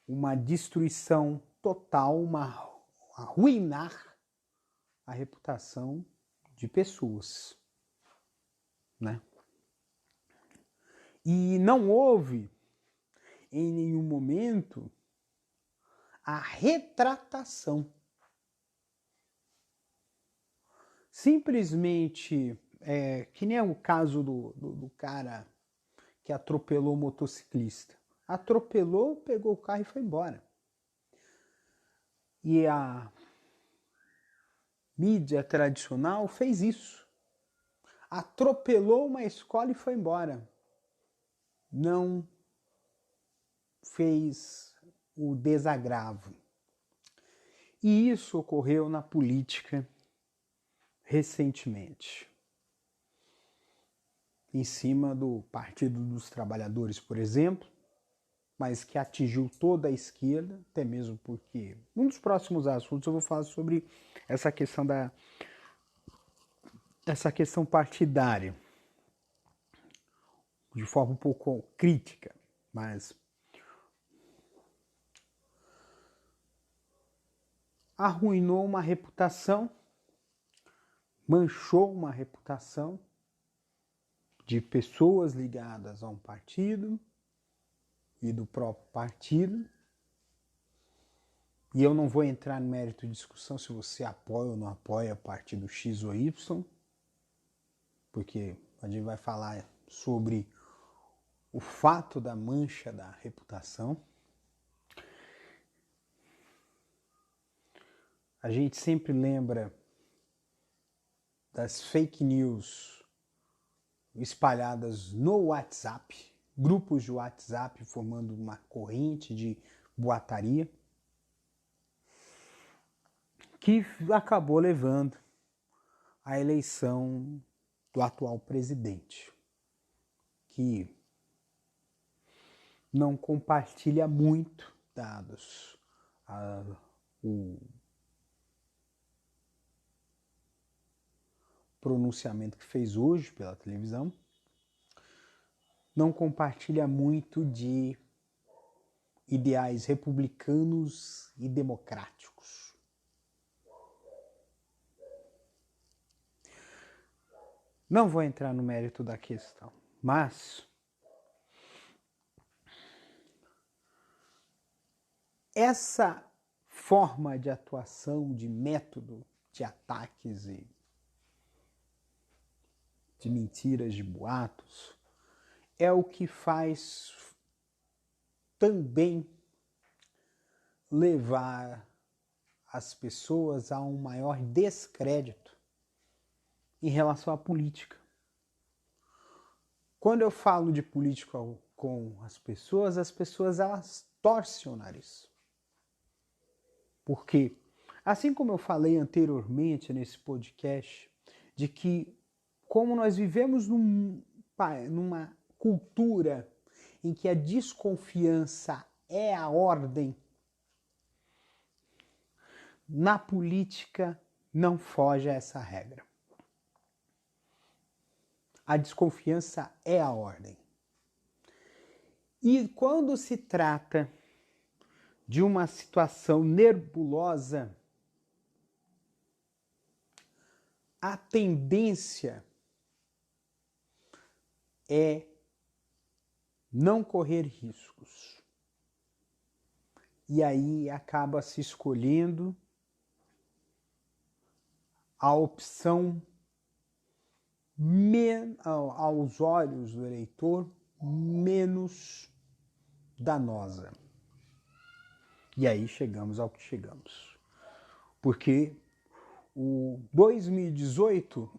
uma destruição total, uma arruinar a reputação de pessoas, né? E não houve em nenhum momento a retratação. Simplesmente, que nem o caso do cara que atropelou o motociclista. Atropelou, pegou o carro e foi embora. E a mídia tradicional fez isso. Atropelou uma escola e foi embora. Não fez o desagravo. E isso ocorreu na política recentemente. Em cima do Partido dos Trabalhadores, por exemplo, mas que atingiu toda a esquerda, até mesmo porque um dos próximos assuntos eu vou falar sobre essa questão partidária, de forma um pouco crítica, mas arruinou uma reputação, manchou uma reputação de pessoas ligadas a um partido e do próprio partido. E eu não vou entrar no mérito de discussão se você apoia ou não apoia partido X ou Y, porque a gente vai falar sobre o fato da mancha da reputação. A gente sempre lembra das fake news espalhadas no WhatsApp, grupos de WhatsApp formando uma corrente de boataria, que acabou levando à eleição do atual presidente, que não compartilha muito, dados o pronunciamento que fez hoje pela televisão, não compartilha muito de ideais republicanos e democráticos. Não vou entrar no mérito da questão, mas essa forma de atuação, de método de ataques e de mentiras, de boatos, é o que faz também levar as pessoas a um maior descrédito em relação à política. Quando eu falo de política com as pessoas elas torcem o nariz. Porque, assim como eu falei anteriormente nesse podcast, de que como nós vivemos numa cultura em que a desconfiança é a ordem, na política não foge a essa regra. A desconfiança é a ordem. E quando se trata de uma situação nebulosa, a tendência é não correr riscos. E aí acaba se escolhendo a opção aos olhos do eleitor menos danosa. E aí chegamos ao que chegamos. Porque o 2018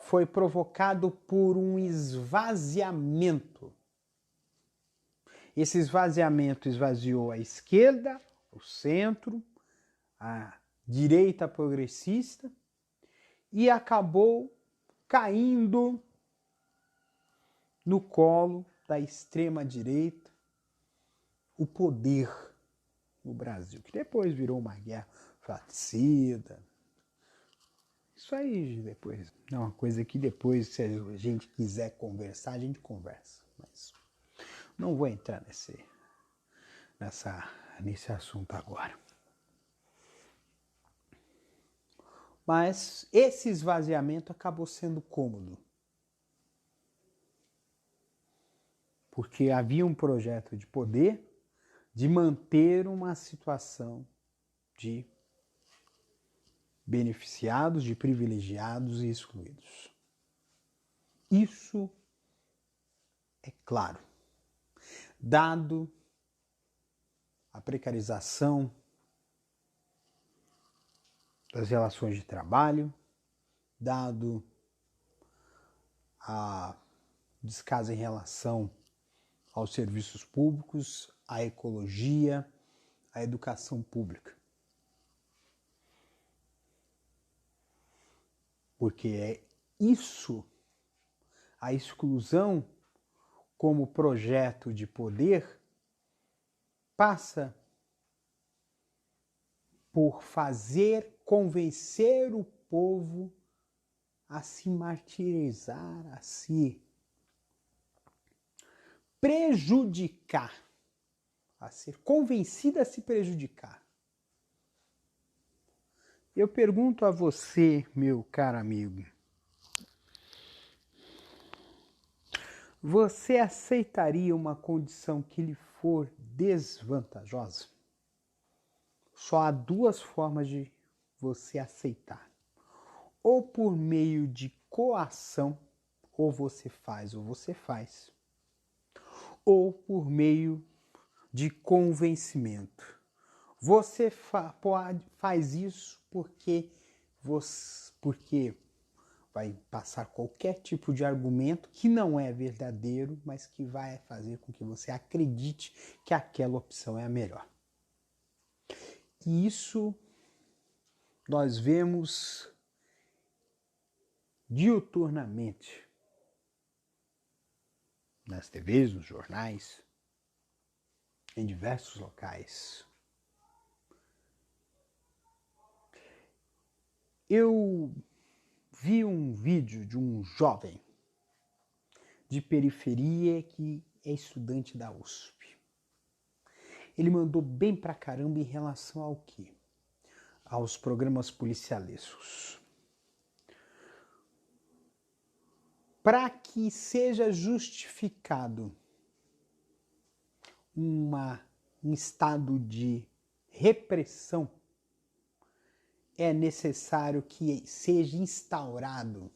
foi provocado por um esvaziamento. Esse esvaziamento esvaziou a esquerda, o centro, a direita progressista e acabou caindo no colo da extrema-direita o poder no Brasil, que depois virou uma guerra infaticida. Isso aí depois é uma coisa que depois, se a gente quiser conversar, a gente conversa. Mas não vou entrar nesse assunto agora. Mas esse esvaziamento acabou sendo cômodo. Porque havia um projeto de poder de manter uma situação de beneficiados, de privilegiados e excluídos. Isso é claro. Dado a precarização das relações de trabalho, dado a descaso em relação aos serviços públicos, à ecologia, à educação pública. Porque é isso, a exclusão como projeto de poder, passa por convencer o povo a se martirizar, a se prejudicar, a ser convencida a se prejudicar. Eu pergunto a você, meu caro amigo, você aceitaria uma condição que lhe for desvantajosa? Só há duas formas de você aceitar. Ou por meio de coação, ou você faz, ou por meio de convencimento. Você faz isso porque vai passar qualquer tipo de argumento que não é verdadeiro, mas que vai fazer com que você acredite que aquela opção é a melhor. E isso nós vemos diuturnamente nas TVs, nos jornais, em diversos locais. Eu vi um vídeo de um jovem de periferia que é estudante da USP. Ele mandou bem pra caramba em relação ao quê? Aos programas policialescos. Para que seja justificado um estado de repressão, é necessário que seja instaurado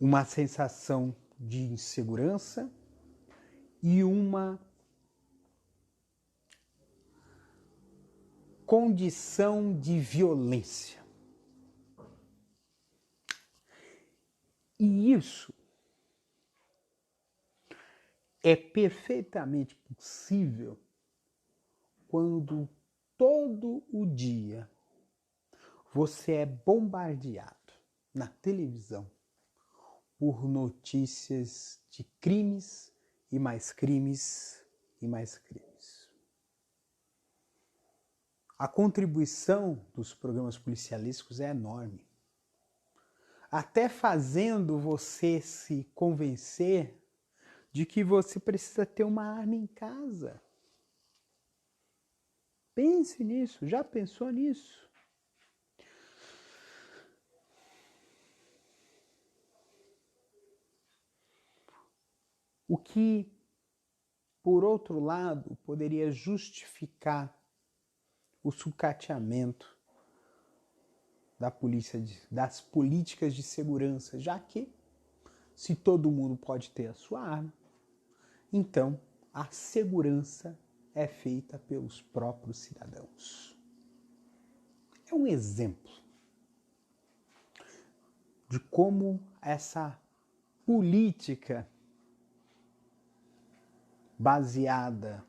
uma sensação de insegurança e uma condição de violência. E isso é perfeitamente possível quando todo o dia você é bombardeado na televisão por notícias de crimes e mais crimes e mais crimes. A contribuição dos programas policialísticos é enorme. Até fazendo você se convencer de que você precisa ter uma arma em casa. Pense nisso, já pensou nisso? O que, por outro lado, poderia justificar o sucateamento das políticas de segurança, já que, se todo mundo pode ter a sua arma, então a segurança é feita pelos próprios cidadãos. É um exemplo de como essa política baseada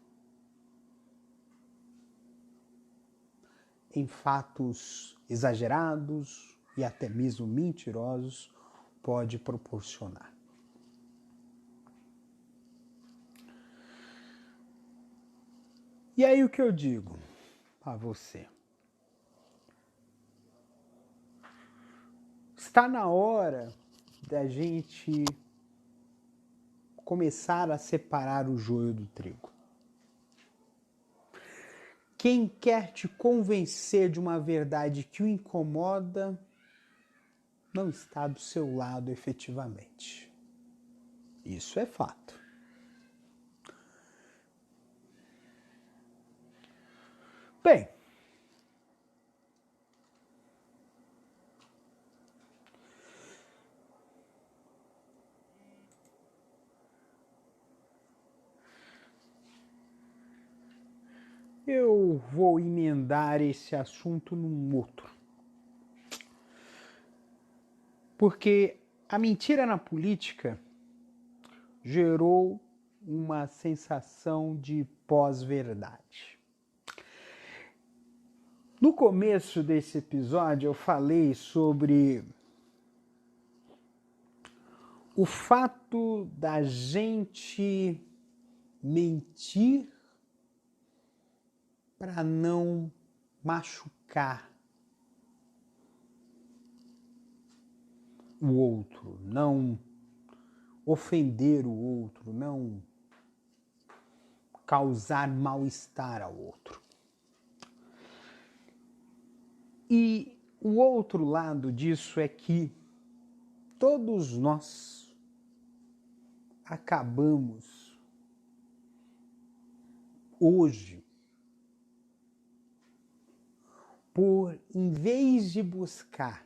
em fatos exagerados e até mesmo mentirosos pode proporcionar. E aí o que eu digo? a você. Está na hora da gente começar a separar o joio do trigo. Quem quer te convencer de uma verdade que o incomoda, não está do seu lado efetivamente. Isso é fato. Bem, eu vou emendar esse assunto num outro. Porque a mentira na política gerou uma sensação de pós-verdade. No começo desse episódio eu falei sobre o fato da gente mentir para não machucar o outro, não ofender o outro, não causar mal-estar ao outro. E o outro lado disso é que todos nós acabamos hoje por, em vez de buscar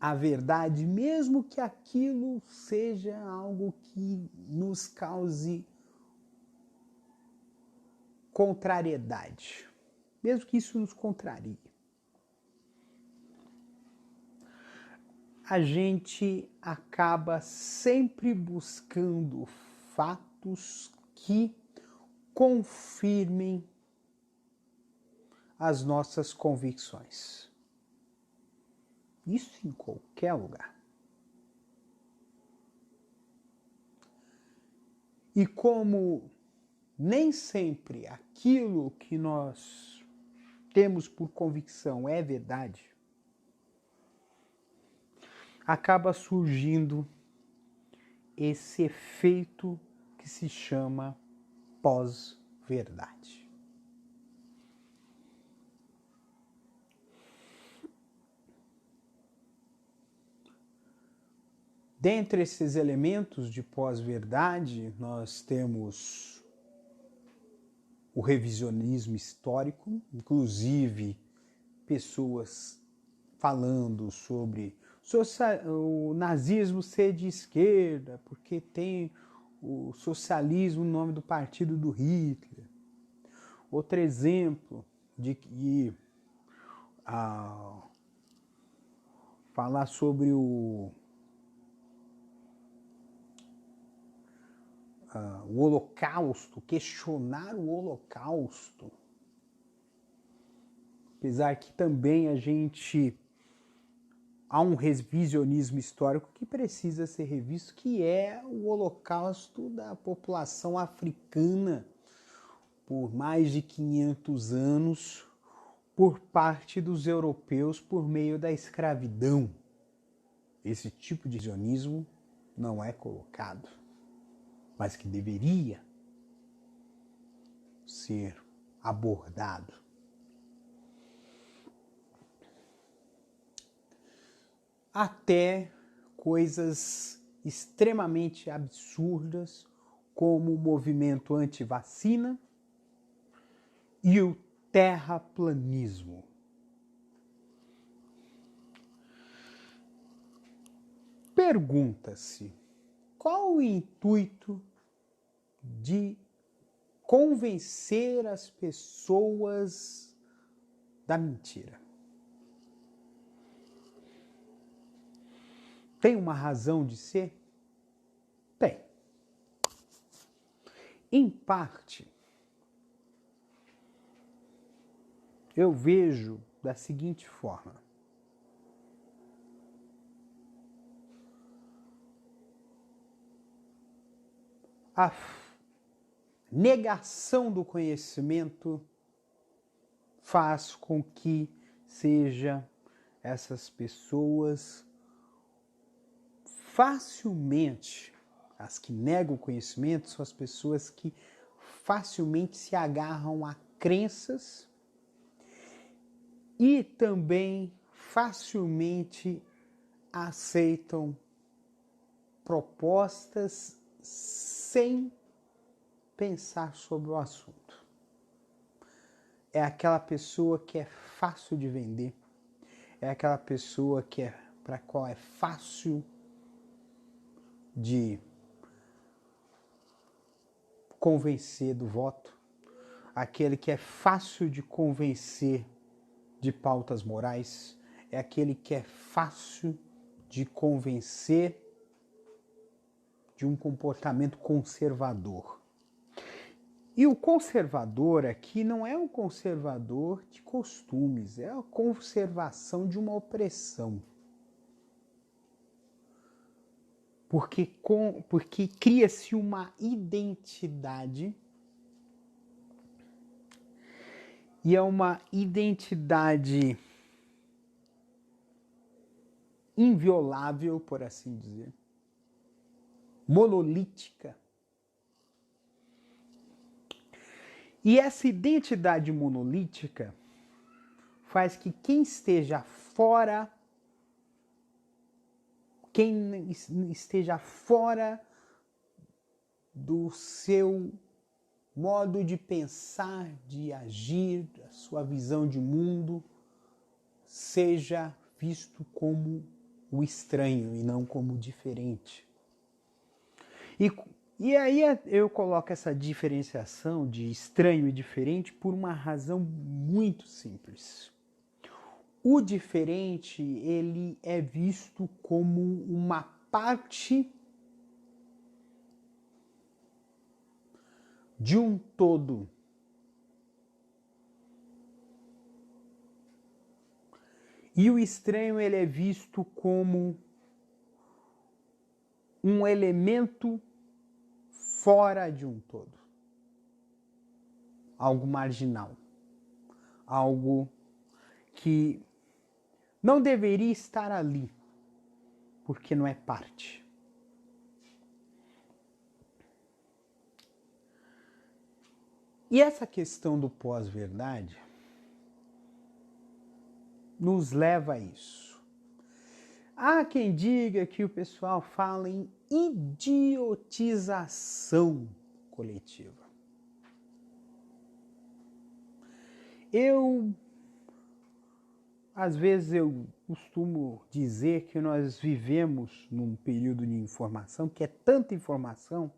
a verdade, mesmo que aquilo seja algo que nos cause contrariedade, mesmo que isso nos contrarie, a gente acaba sempre buscando fatos que confirmem as nossas convicções. Isso em qualquer lugar. E como nem sempre aquilo que nós temos por convicção é verdade, acaba surgindo esse efeito que se chama pós-verdade. Dentre esses elementos de pós-verdade, nós temos o revisionismo histórico, inclusive pessoas falando sobre o nazismo ser de esquerda, porque tem o socialismo no nome do partido do Hitler. Outro exemplo de que falar sobre o Holocausto, questionar o Holocausto, apesar que também há um revisionismo histórico que precisa ser revisto, que é o Holocausto da população africana por mais de 500 anos por parte dos europeus por meio da escravidão. Esse tipo de revisionismo não é colocado, mas que deveria ser abordado. Até coisas extremamente absurdas, como o movimento anti-vacina e o terraplanismo. Pergunta-se: qual o intuito de convencer as pessoas da mentira? Tem uma razão de ser? Tem. Em parte, eu vejo da seguinte forma: a negação do conhecimento faz com que seja essas pessoas facilmente, as que negam o conhecimento, são as pessoas que facilmente se agarram a crenças e também facilmente aceitam propostas sem pensar sobre o assunto. É aquela pessoa que é fácil de vender, é aquela pessoa que para qual é fácil de convencer do voto, aquele que é fácil de convencer de pautas morais, é aquele que é fácil de convencer de um comportamento conservador. E o conservador aqui não é um conservador de costumes, é a conservação de uma opressão. Porque cria-se uma identidade, e é uma identidade inviolável, por assim dizer, monolítica. E essa identidade monolítica faz que quem esteja fora do seu modo de pensar, de agir, a sua visão de mundo, seja visto como o estranho e não como o diferente. E aí eu coloco essa diferenciação de estranho e diferente por uma razão muito simples. O diferente, ele é visto como uma parte de um todo. E o estranho, ele é visto como um elemento fora de um todo. Algo marginal. Algo que não deveria estar ali, porque não é parte. E essa questão do pós-verdade nos leva a isso. Há quem diga que o pessoal fala em idiotização coletiva. Às vezes eu costumo dizer que nós vivemos num período de informação, que é tanta informação,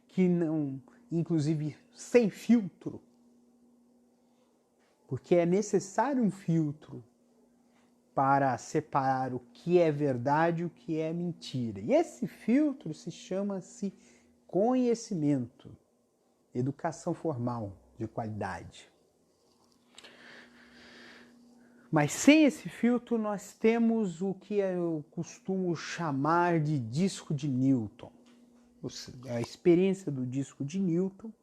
que não, inclusive sem filtro, porque é necessário um filtro para separar o que é verdade e o que é mentira. E esse filtro chama-se conhecimento, educação formal de qualidade. Mas sem esse filtro nós temos o que eu costumo chamar de disco de Newton. A experiência do disco de Newton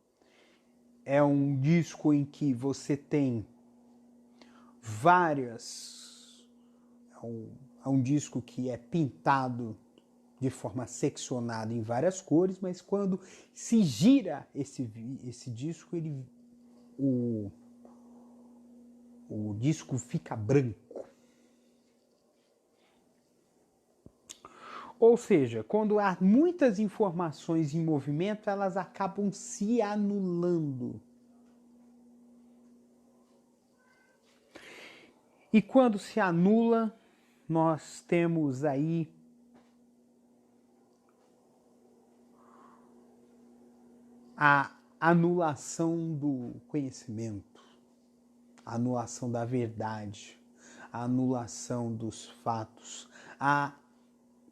é um disco em que você tem é um disco que é pintado de forma seccionada em várias cores, mas quando se gira esse disco, o disco fica branco. Ou seja, quando há muitas informações em movimento, elas acabam se anulando. E quando se anula, nós temos aí a anulação do conhecimento, a anulação da verdade, a anulação dos fatos, a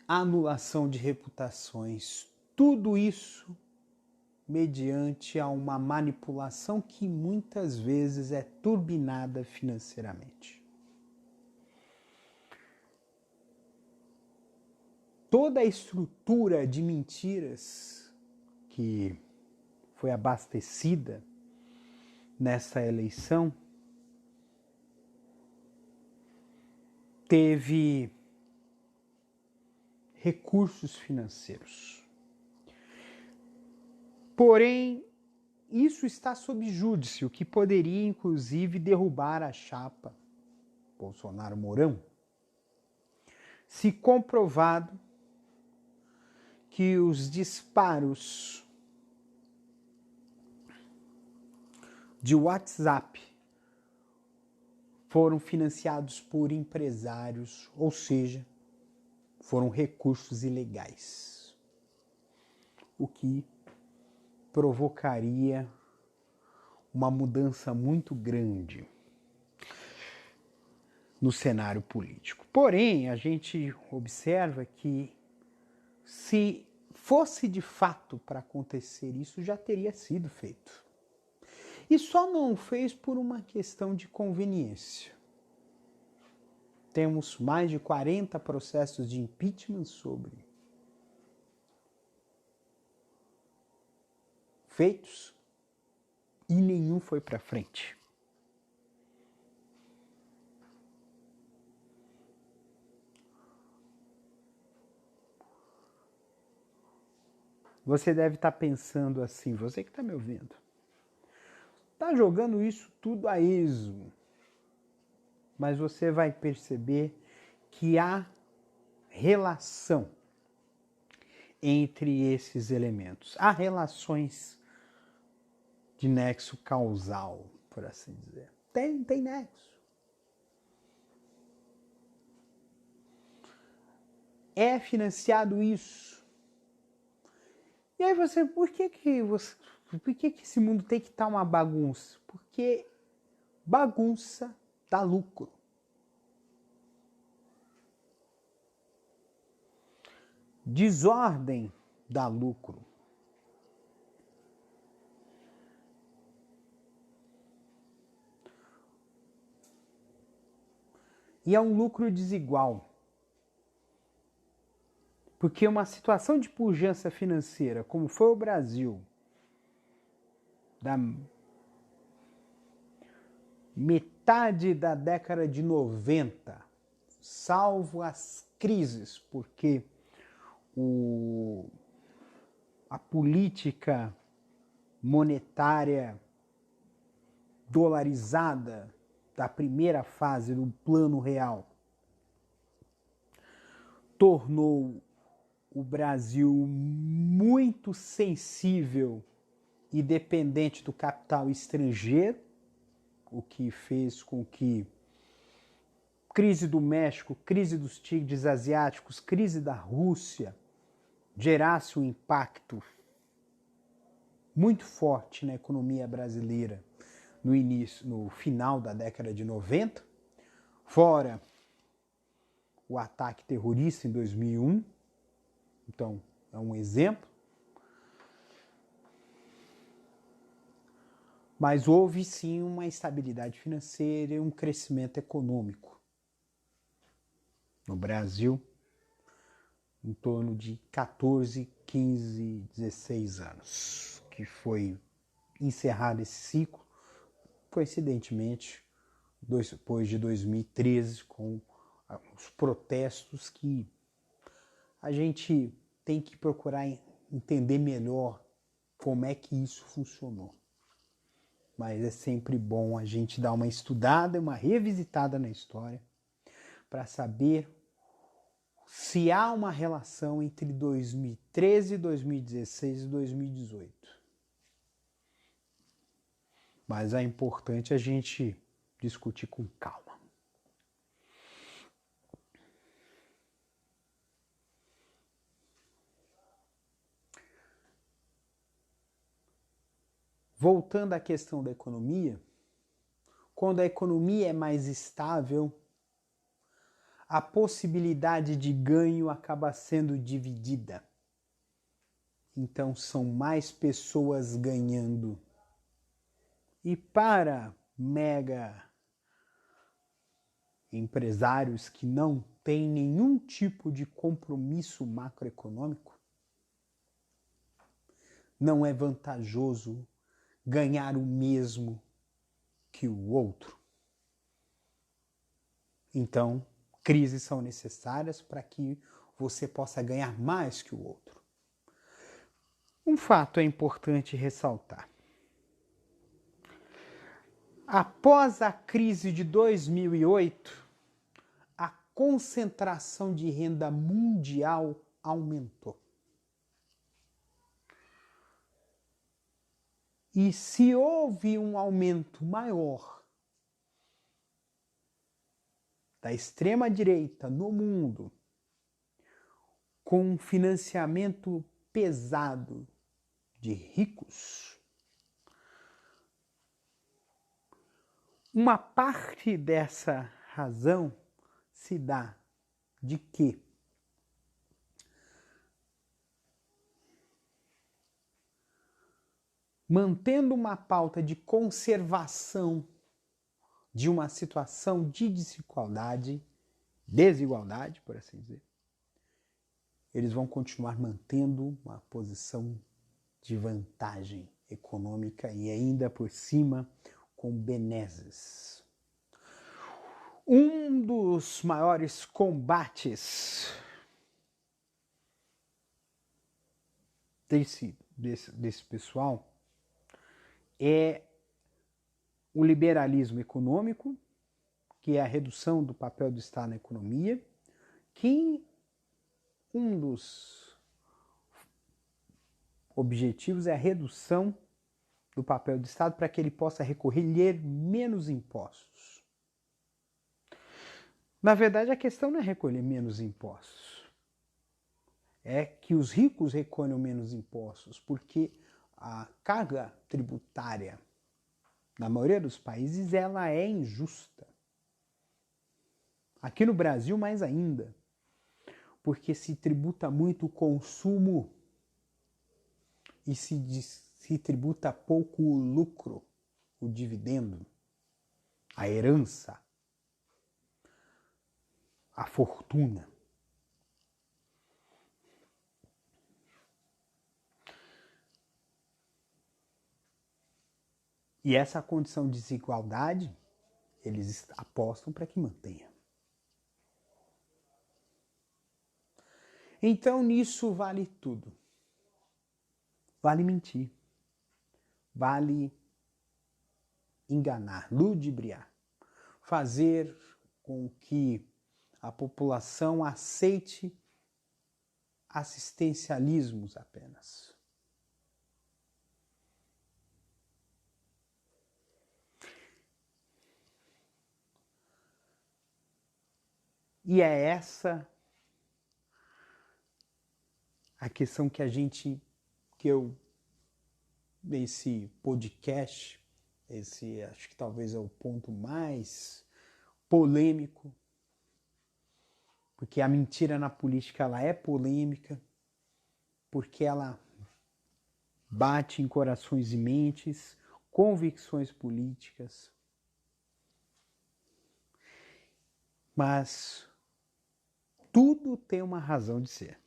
anulação de reputações. Tudo isso mediante a uma manipulação que muitas vezes é turbinada financeiramente. Toda a estrutura de mentiras que foi abastecida nessa eleição teve recursos financeiros. Porém, isso está sob júdice, o que poderia, inclusive, derrubar a chapa Bolsonaro-Mourão, se comprovado que os disparos de WhatsApp foram financiados por empresários, ou seja, foram recursos ilegais, o que provocaria uma mudança muito grande no cenário político. Porém, a gente observa que se fosse de fato para acontecer isso, já teria sido feito. E só não fez por uma questão de conveniência. Temos mais de 40 processos de impeachment sobre feitos e nenhum foi para frente. Você deve estar pensando assim, você que está me ouvindo, está jogando isso tudo a esmo, mas você vai perceber que há relação entre esses elementos. Há relações de nexo causal, por assim dizer. Tem nexo. É financiado isso. E aí por que esse mundo tem que estar uma bagunça? Porque bagunça dá lucro. Desordem dá lucro. E é um lucro desigual. Porque uma situação de pujança financeira, como foi o Brasil, da metade da década de 90, salvo as crises, porque a política monetária dolarizada da primeira fase do Plano Real tornou o Brasil muito sensível e dependente do capital estrangeiro, o que fez com que crise do México, crise dos tigres asiáticos, crise da Rússia gerasse um impacto muito forte na economia brasileira no final da década de 90, fora o ataque terrorista em 2001, então é um exemplo. Mas houve sim uma estabilidade financeira e um crescimento econômico no Brasil em torno de 14, 15, 16 anos, que foi encerrado esse ciclo, coincidentemente, depois de 2013, com os protestos que a gente tem que procurar entender melhor como é que isso funcionou. Mas é sempre bom a gente dar uma estudada, uma revisitada na história, para saber se há uma relação entre 2013, 2016 e 2018. Mas é importante a gente discutir com calma. Voltando à questão da economia, quando a economia é mais estável, a possibilidade de ganho acaba sendo dividida. Então são mais pessoas ganhando. E para mega empresários que não têm nenhum tipo de compromisso macroeconômico, não é vantajoso ganhar o mesmo que o outro. Então, crises são necessárias para que você possa ganhar mais que o outro. Um fato é importante ressaltar. Após a crise de 2008, a concentração de renda mundial aumentou. E se houve um aumento maior da extrema-direita no mundo, com um financiamento pesado de ricos, uma parte dessa razão se dá de que mantendo uma pauta de conservação de uma situação de desigualdade, por assim dizer, eles vão continuar mantendo uma posição de vantagem econômica e ainda por cima com benesses. Um dos maiores combates desse pessoal é o liberalismo econômico, que é a redução do papel do Estado na economia, que um dos objetivos é a redução do papel do Estado para que ele possa recolher menos impostos. Na verdade, a questão não é recolher menos impostos. É que os ricos recolham menos impostos, porque a carga tributária, na maioria dos países, ela é injusta. Aqui no Brasil, mais ainda, porque se tributa muito o consumo e se tributa pouco o lucro, o dividendo, a herança, a fortuna. E essa condição de desigualdade, eles apostam para que mantenha. Então, nisso vale tudo. Vale mentir. Vale enganar, ludibriar. Fazer com que a população aceite assistencialismos apenas. E é essa a questão esse podcast, acho que talvez é o ponto mais polêmico, porque a mentira na política ela é polêmica, porque ela bate em corações e mentes, convicções políticas, mas tudo tem uma razão de ser.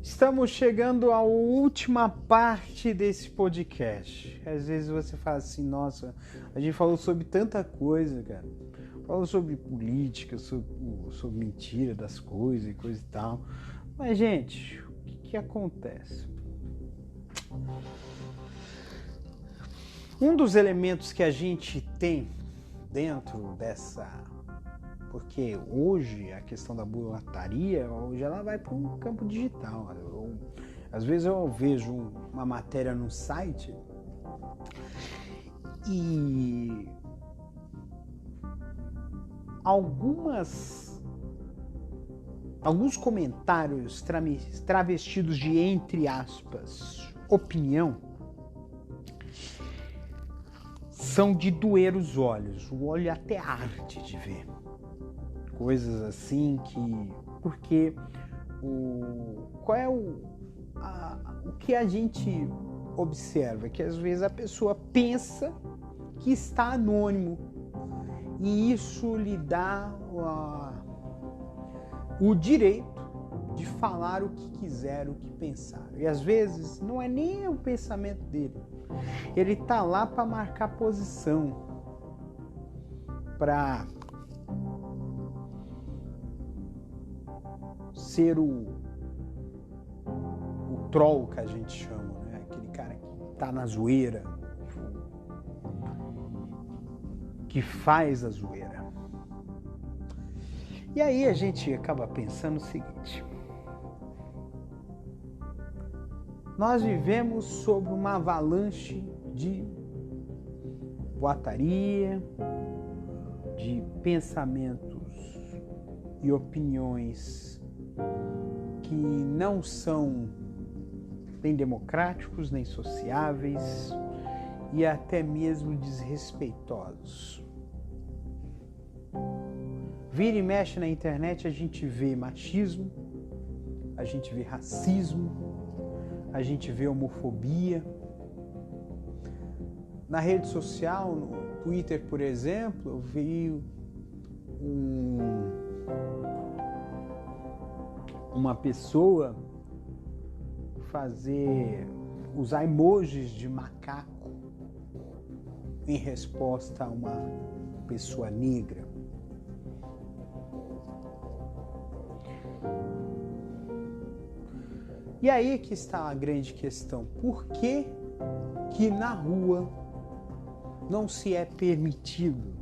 Estamos chegando à última parte desse podcast. Às vezes você fala assim, nossa, a gente falou sobre tanta coisa, cara. Falou sobre política, sobre mentira das coisas e coisa e tal. Mas, gente, o que acontece? Um dos elementos que a gente tem dentro dessa... Porque hoje a questão da burocracia, hoje ela vai para um campo digital. Às vezes eu vejo uma matéria no site e alguns comentários travestidos de, entre aspas, opinião, são de doer os olhos. O olho até arde de ver. Coisas assim que... Porque qual é o que a gente observa? Que às vezes a pessoa pensa que está anônimo e isso lhe dá o direito de falar o que quiser, o que pensar. E às vezes não é nem o pensamento dele. Ele tá lá para marcar posição, para ser o troll que a gente chama, né? Aquele cara que tá na zoeira, que faz a zoeira. E aí a gente acaba pensando o seguinte: nós vivemos sob uma avalanche de boataria, de pensamentos e opiniões que não são nem democráticos, nem sociáveis e até mesmo desrespeitosos. Vira e mexe na internet, a gente vê machismo, a gente vê racismo, a gente vê homofobia. Na rede social, no Twitter, por exemplo, eu vi uma pessoa usar emojis de macaco em resposta a uma pessoa negra. E aí que está a grande questão: por que na rua não se é permitido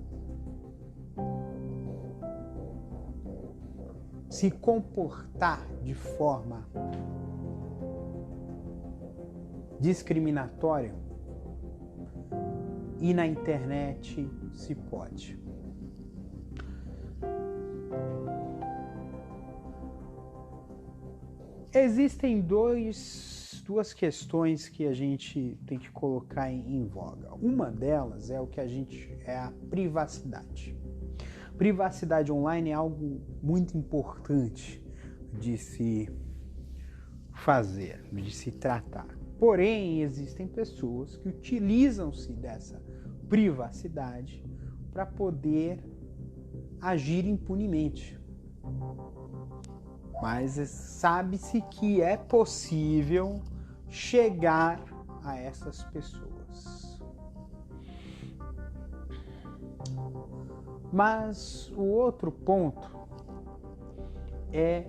se comportar de forma discriminatória e na internet se pode? Existem duas questões que a gente tem que colocar em voga. Uma delas é a privacidade. Privacidade online é algo muito importante de se fazer, de se tratar. Porém, existem pessoas que utilizam-se dessa privacidade para poder agir impunemente. Mas sabe-se que é possível chegar a essas pessoas. Mas o outro ponto é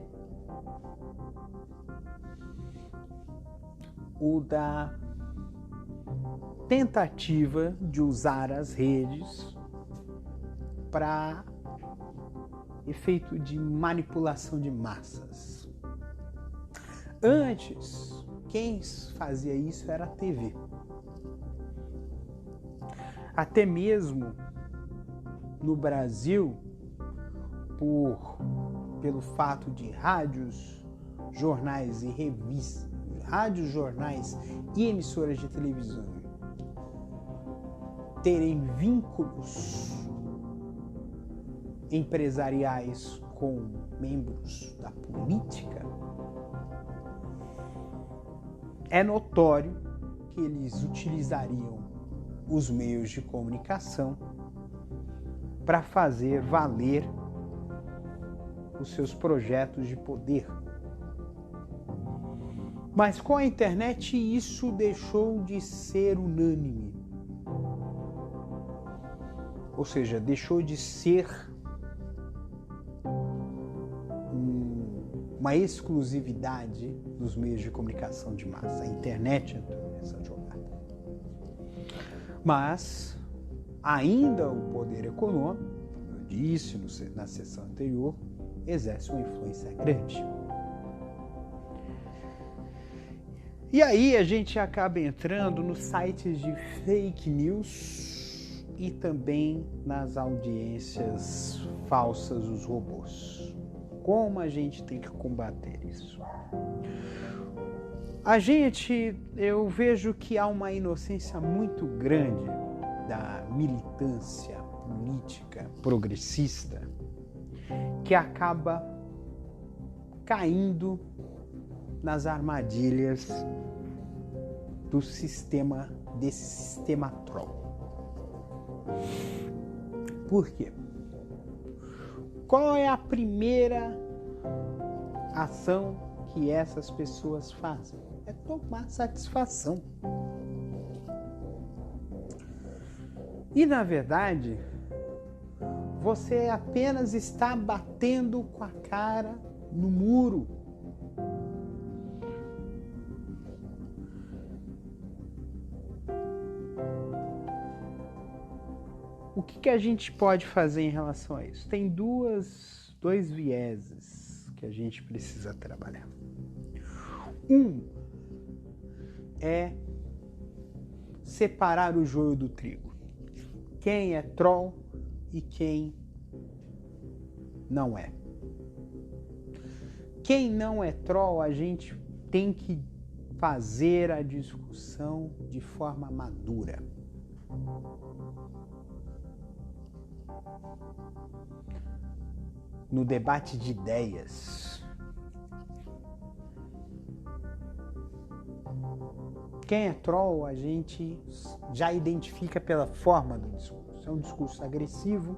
o da tentativa de usar as redes para efeito de manipulação de massas. Antes, quem fazia isso era a TV. Até mesmo no Brasil, pelo fato de rádios, jornais e revistas, rádios, jornais e emissoras de televisão terem vínculos empresariais com membros da política, é notório que eles utilizariam os meios de comunicação para fazer valer os seus projetos de poder. Mas com a internet isso deixou de ser unânime. Ou seja, deixou de ser uma exclusividade dos meios de comunicação de massa. A internet entrou nessa jogada. Mas ainda o poder econômico, como eu disse na sessão anterior, exerce uma influência grande. E aí a gente acaba entrando nos sites de fake news e também nas audiências falsas dos robôs. Como a gente tem que combater isso? Eu vejo que há uma inocência muito grande da militância política progressista que acaba caindo nas armadilhas desse sistema troll. Por quê? Qual é a primeira ação que essas pessoas fazem? É tomar satisfação. E na verdade, você apenas está batendo com a cara no muro. O que a gente pode fazer em relação a isso? Tem dois vieses que a gente precisa trabalhar. Um é separar o joio do trigo. Quem é troll e quem não é. Quem não é troll, a gente tem que fazer a discussão de forma madura. No debate de ideias. Quem é troll, a gente já identifica pela forma do discurso. É um discurso agressivo,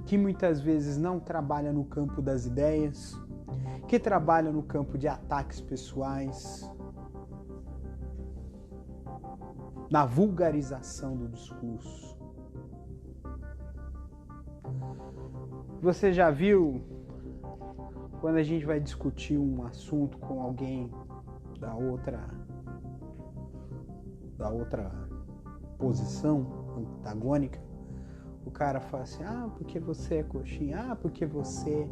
que muitas vezes não trabalha no campo das ideias, que trabalha no campo de ataques pessoais, na vulgarização do discurso. Você já viu quando a gente vai discutir um assunto com alguém da outra posição antagônica, o cara fala assim, porque você é coxinha, porque você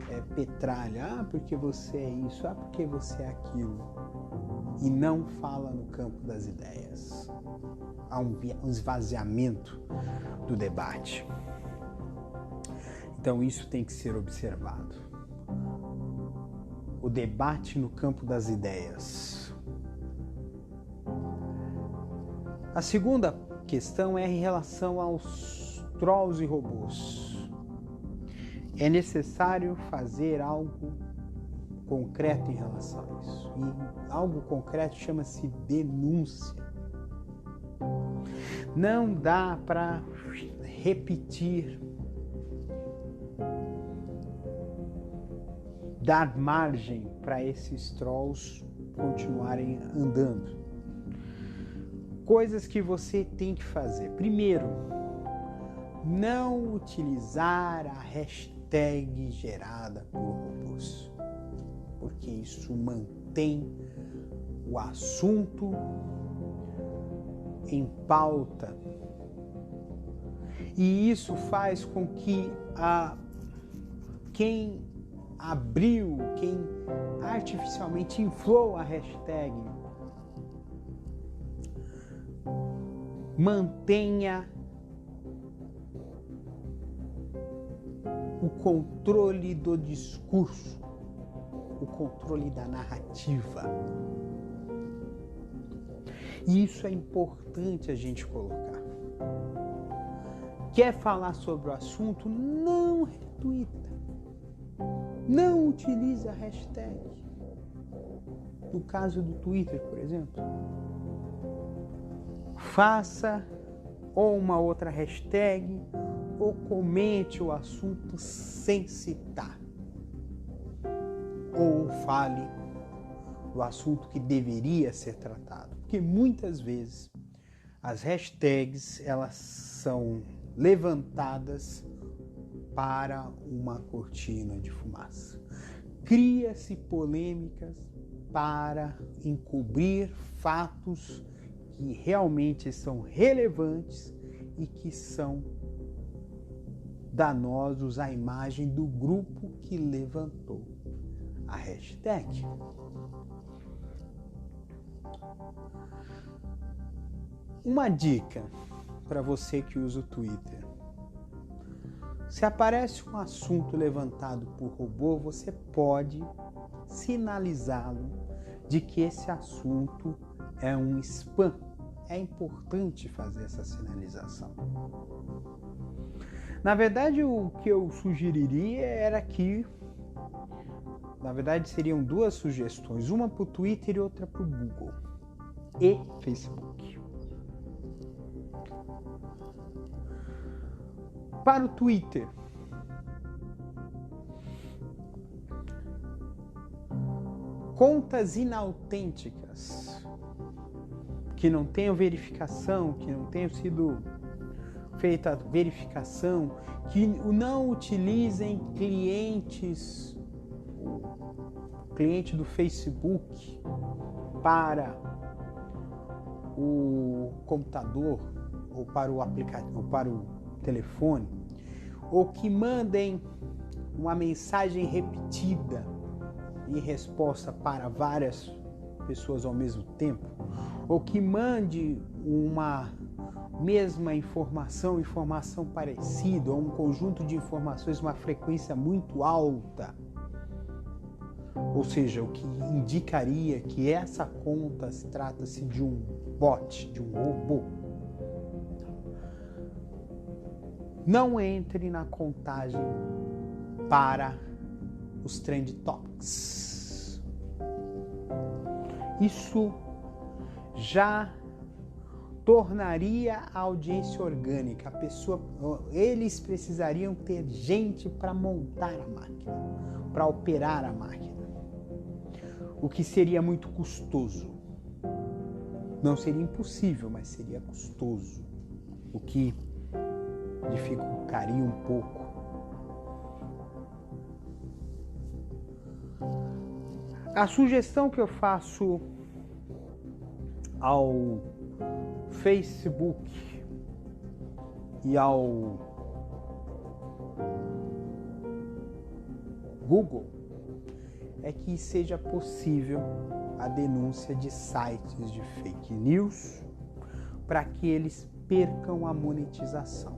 é petralha, porque você é isso, porque você é aquilo, e não fala no campo das ideias. Há um esvaziamento do debate. Então isso tem que ser observado. O debate no campo das ideias. A segunda questão é em relação aos trolls e robôs. É necessário fazer algo concreto em relação a isso. E algo concreto chama-se denúncia. Não dá para repetir, dar margem para esses trolls continuarem andando. Coisas que você tem que fazer. Primeiro, não utilizar a hashtag gerada por robôs, porque isso mantém o assunto em pauta. E isso faz com que quem abriu, quem artificialmente inflou a hashtag, mantenha o controle do discurso, o controle da narrativa. E isso é importante a gente colocar. Quer falar sobre o assunto? Não retuita. Não utilize a hashtag. No caso do Twitter, por exemplo, faça ou uma outra hashtag ou comente o assunto sem citar. Ou fale do assunto que deveria ser tratado. Porque muitas vezes as hashtags elas são levantadas para uma cortina de fumaça. Cria-se polêmicas para encobrir fatos que realmente são relevantes e que são danosos à imagem do grupo que levantou a hashtag. Uma dica para você que usa o Twitter. Se aparece um assunto levantado por robô, você pode sinalizá-lo de que esse assunto é um spam. É importante fazer essa sinalização. Na verdade, o que eu sugeriria era que, na verdade, seriam duas sugestões, uma para o Twitter e outra para o Google e Facebook. para o Twitter. Contas inautênticas, que não tenham verificação, que não tenham sido feita a verificação, que não utilizem cliente do Facebook para o computador ou para o aplicativo, ou para o telefone, ou que mandem uma mensagem repetida em resposta para várias pessoas ao mesmo tempo, ou que mande uma mesma informação parecida, ou um conjunto de informações, uma frequência muito alta. Ou seja, o que indicaria que essa conta trata-se de um bot, de um robô. Não entre na contagem para os Trend Topics. Isso já tornaria a audiência orgânica. Eles precisariam ter gente para montar a máquina, para operar a máquina, o que seria muito custoso. Não seria impossível, mas seria custoso, o que dificultaria um pouco. A sugestão que eu faço ao Facebook e ao Google é que seja possível a denúncia de sites de fake news para que eles percam a monetização.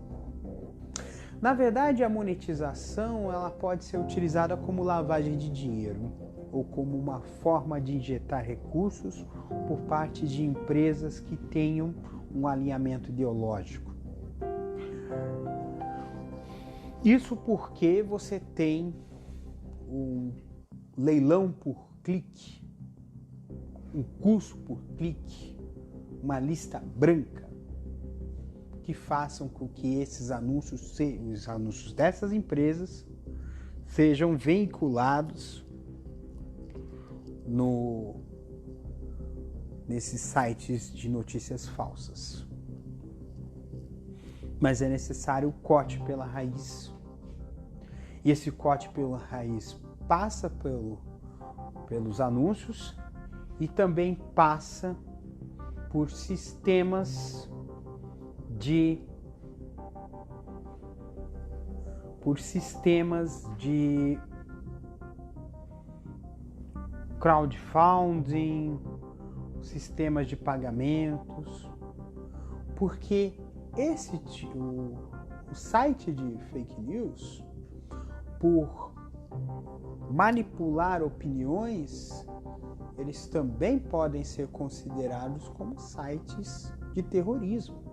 Na verdade, a monetização ela pode ser utilizada como lavagem de dinheiro ou como uma forma de injetar recursos por parte de empresas que tenham um alinhamento ideológico. Isso porque você tem um leilão por clique, um custo por clique, uma lista branca que façam com que esses anúncios, os anúncios dessas empresas, sejam veiculados nesses sites de notícias falsas. Mas é necessário o corte pela raiz. E esse corte pela raiz passa pelos anúncios e também passa por sistemas de crowdfunding, sistemas de pagamentos, porque o site de fake news, por manipular opiniões, eles também podem ser considerados como sites de terrorismo.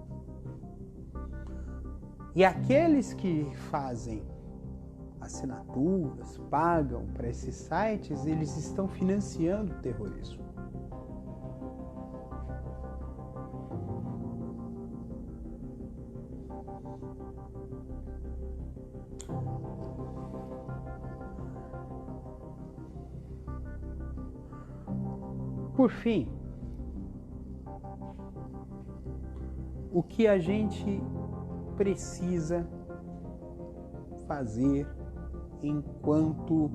E aqueles que fazem assinaturas, pagam para esses sites, eles estão financiando o terrorismo. Por fim, o que a gente precisa fazer enquanto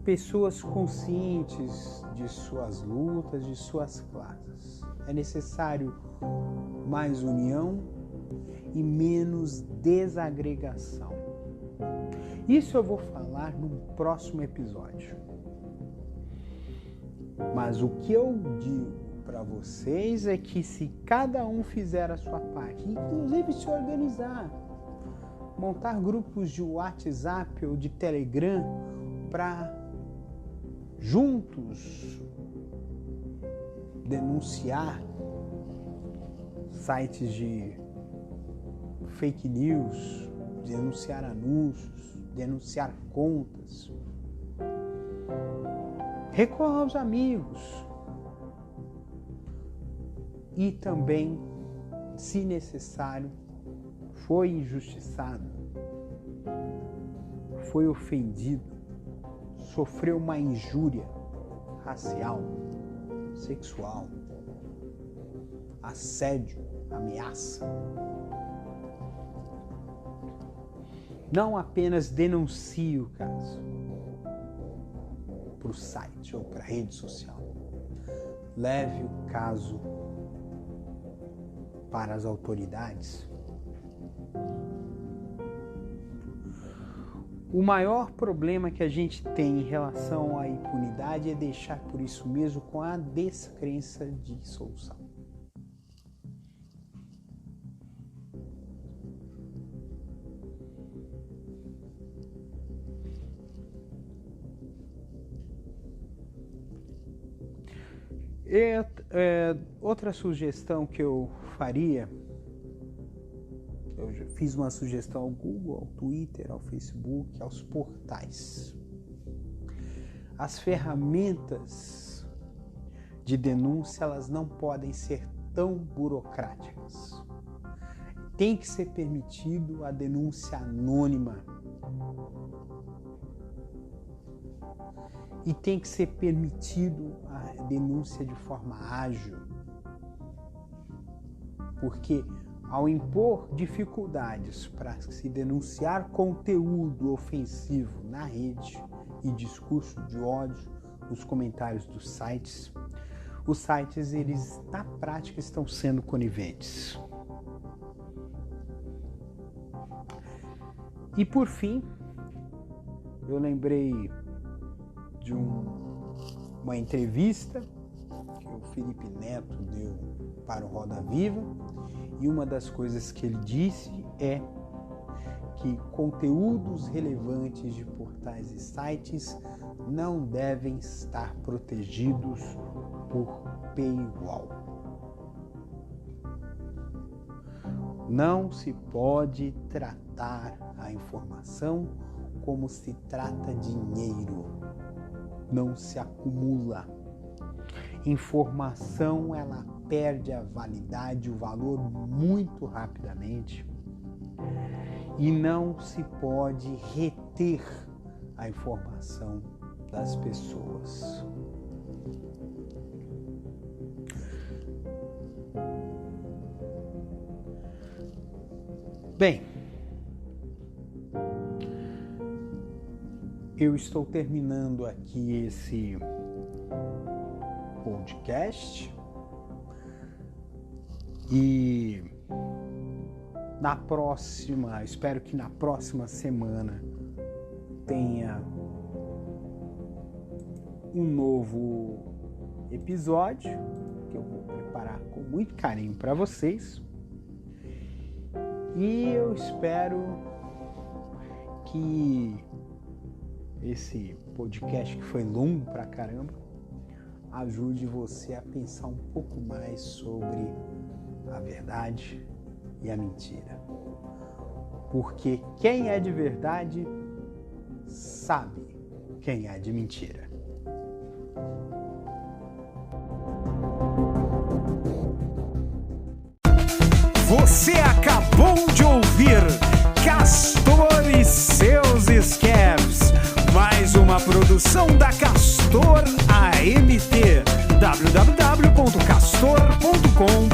pessoas conscientes de suas lutas, de suas classes? É necessário mais união e menos desagregação. Isso eu vou falar no próximo episódio. Mas o que eu digo para vocês é que se cada um fizer a sua parte, inclusive se organizar, montar grupos de WhatsApp ou de Telegram para juntos denunciar sites de fake news, denunciar anúncios, denunciar contas. Recorra aos amigos e também se necessário, foi injustiçado, foi ofendido, sofreu uma injúria racial, sexual, assédio, ameaça, não apenas denuncie o caso para o site ou para a rede social. Leve o caso para as autoridades. O maior problema que a gente tem em relação à impunidade é deixar por isso mesmo com a descrença de solução. Outra sugestão que eu faria, eu já fiz uma sugestão ao Google, ao Twitter, ao Facebook, aos portais. As ferramentas de denúncia, elas não podem ser tão burocráticas. Tem que ser permitido a denúncia anônima. E tem que ser permitido a denúncia de forma ágil. Porque ao impor dificuldades para se denunciar conteúdo ofensivo na rede e discurso de ódio nos comentários dos sites, os sites, eles na prática estão sendo coniventes. E por fim, eu lembrei de uma entrevista que o Felipe Neto deu para o Roda Viva, e uma das coisas que ele disse é que conteúdos relevantes de portais e sites não devem estar protegidos por paywall. Não se pode tratar a informação como se trata dinheiro. Não se acumula. Informação, ela perde a validade, o valor muito rapidamente, e não se pode reter a informação das pessoas. Bem, eu estou terminando aqui esse podcast e espero que na próxima semana tenha um novo episódio que eu vou preparar com muito carinho para vocês, e eu espero que esse podcast, que foi longo pra caramba, ajude você a pensar um pouco mais sobre a verdade e a mentira. Porque quem é de verdade sabe quem é de mentira. Você acabou de ouvir Castor e seus escapes, mais uma produção da Castor AMT, www.castor.com.br.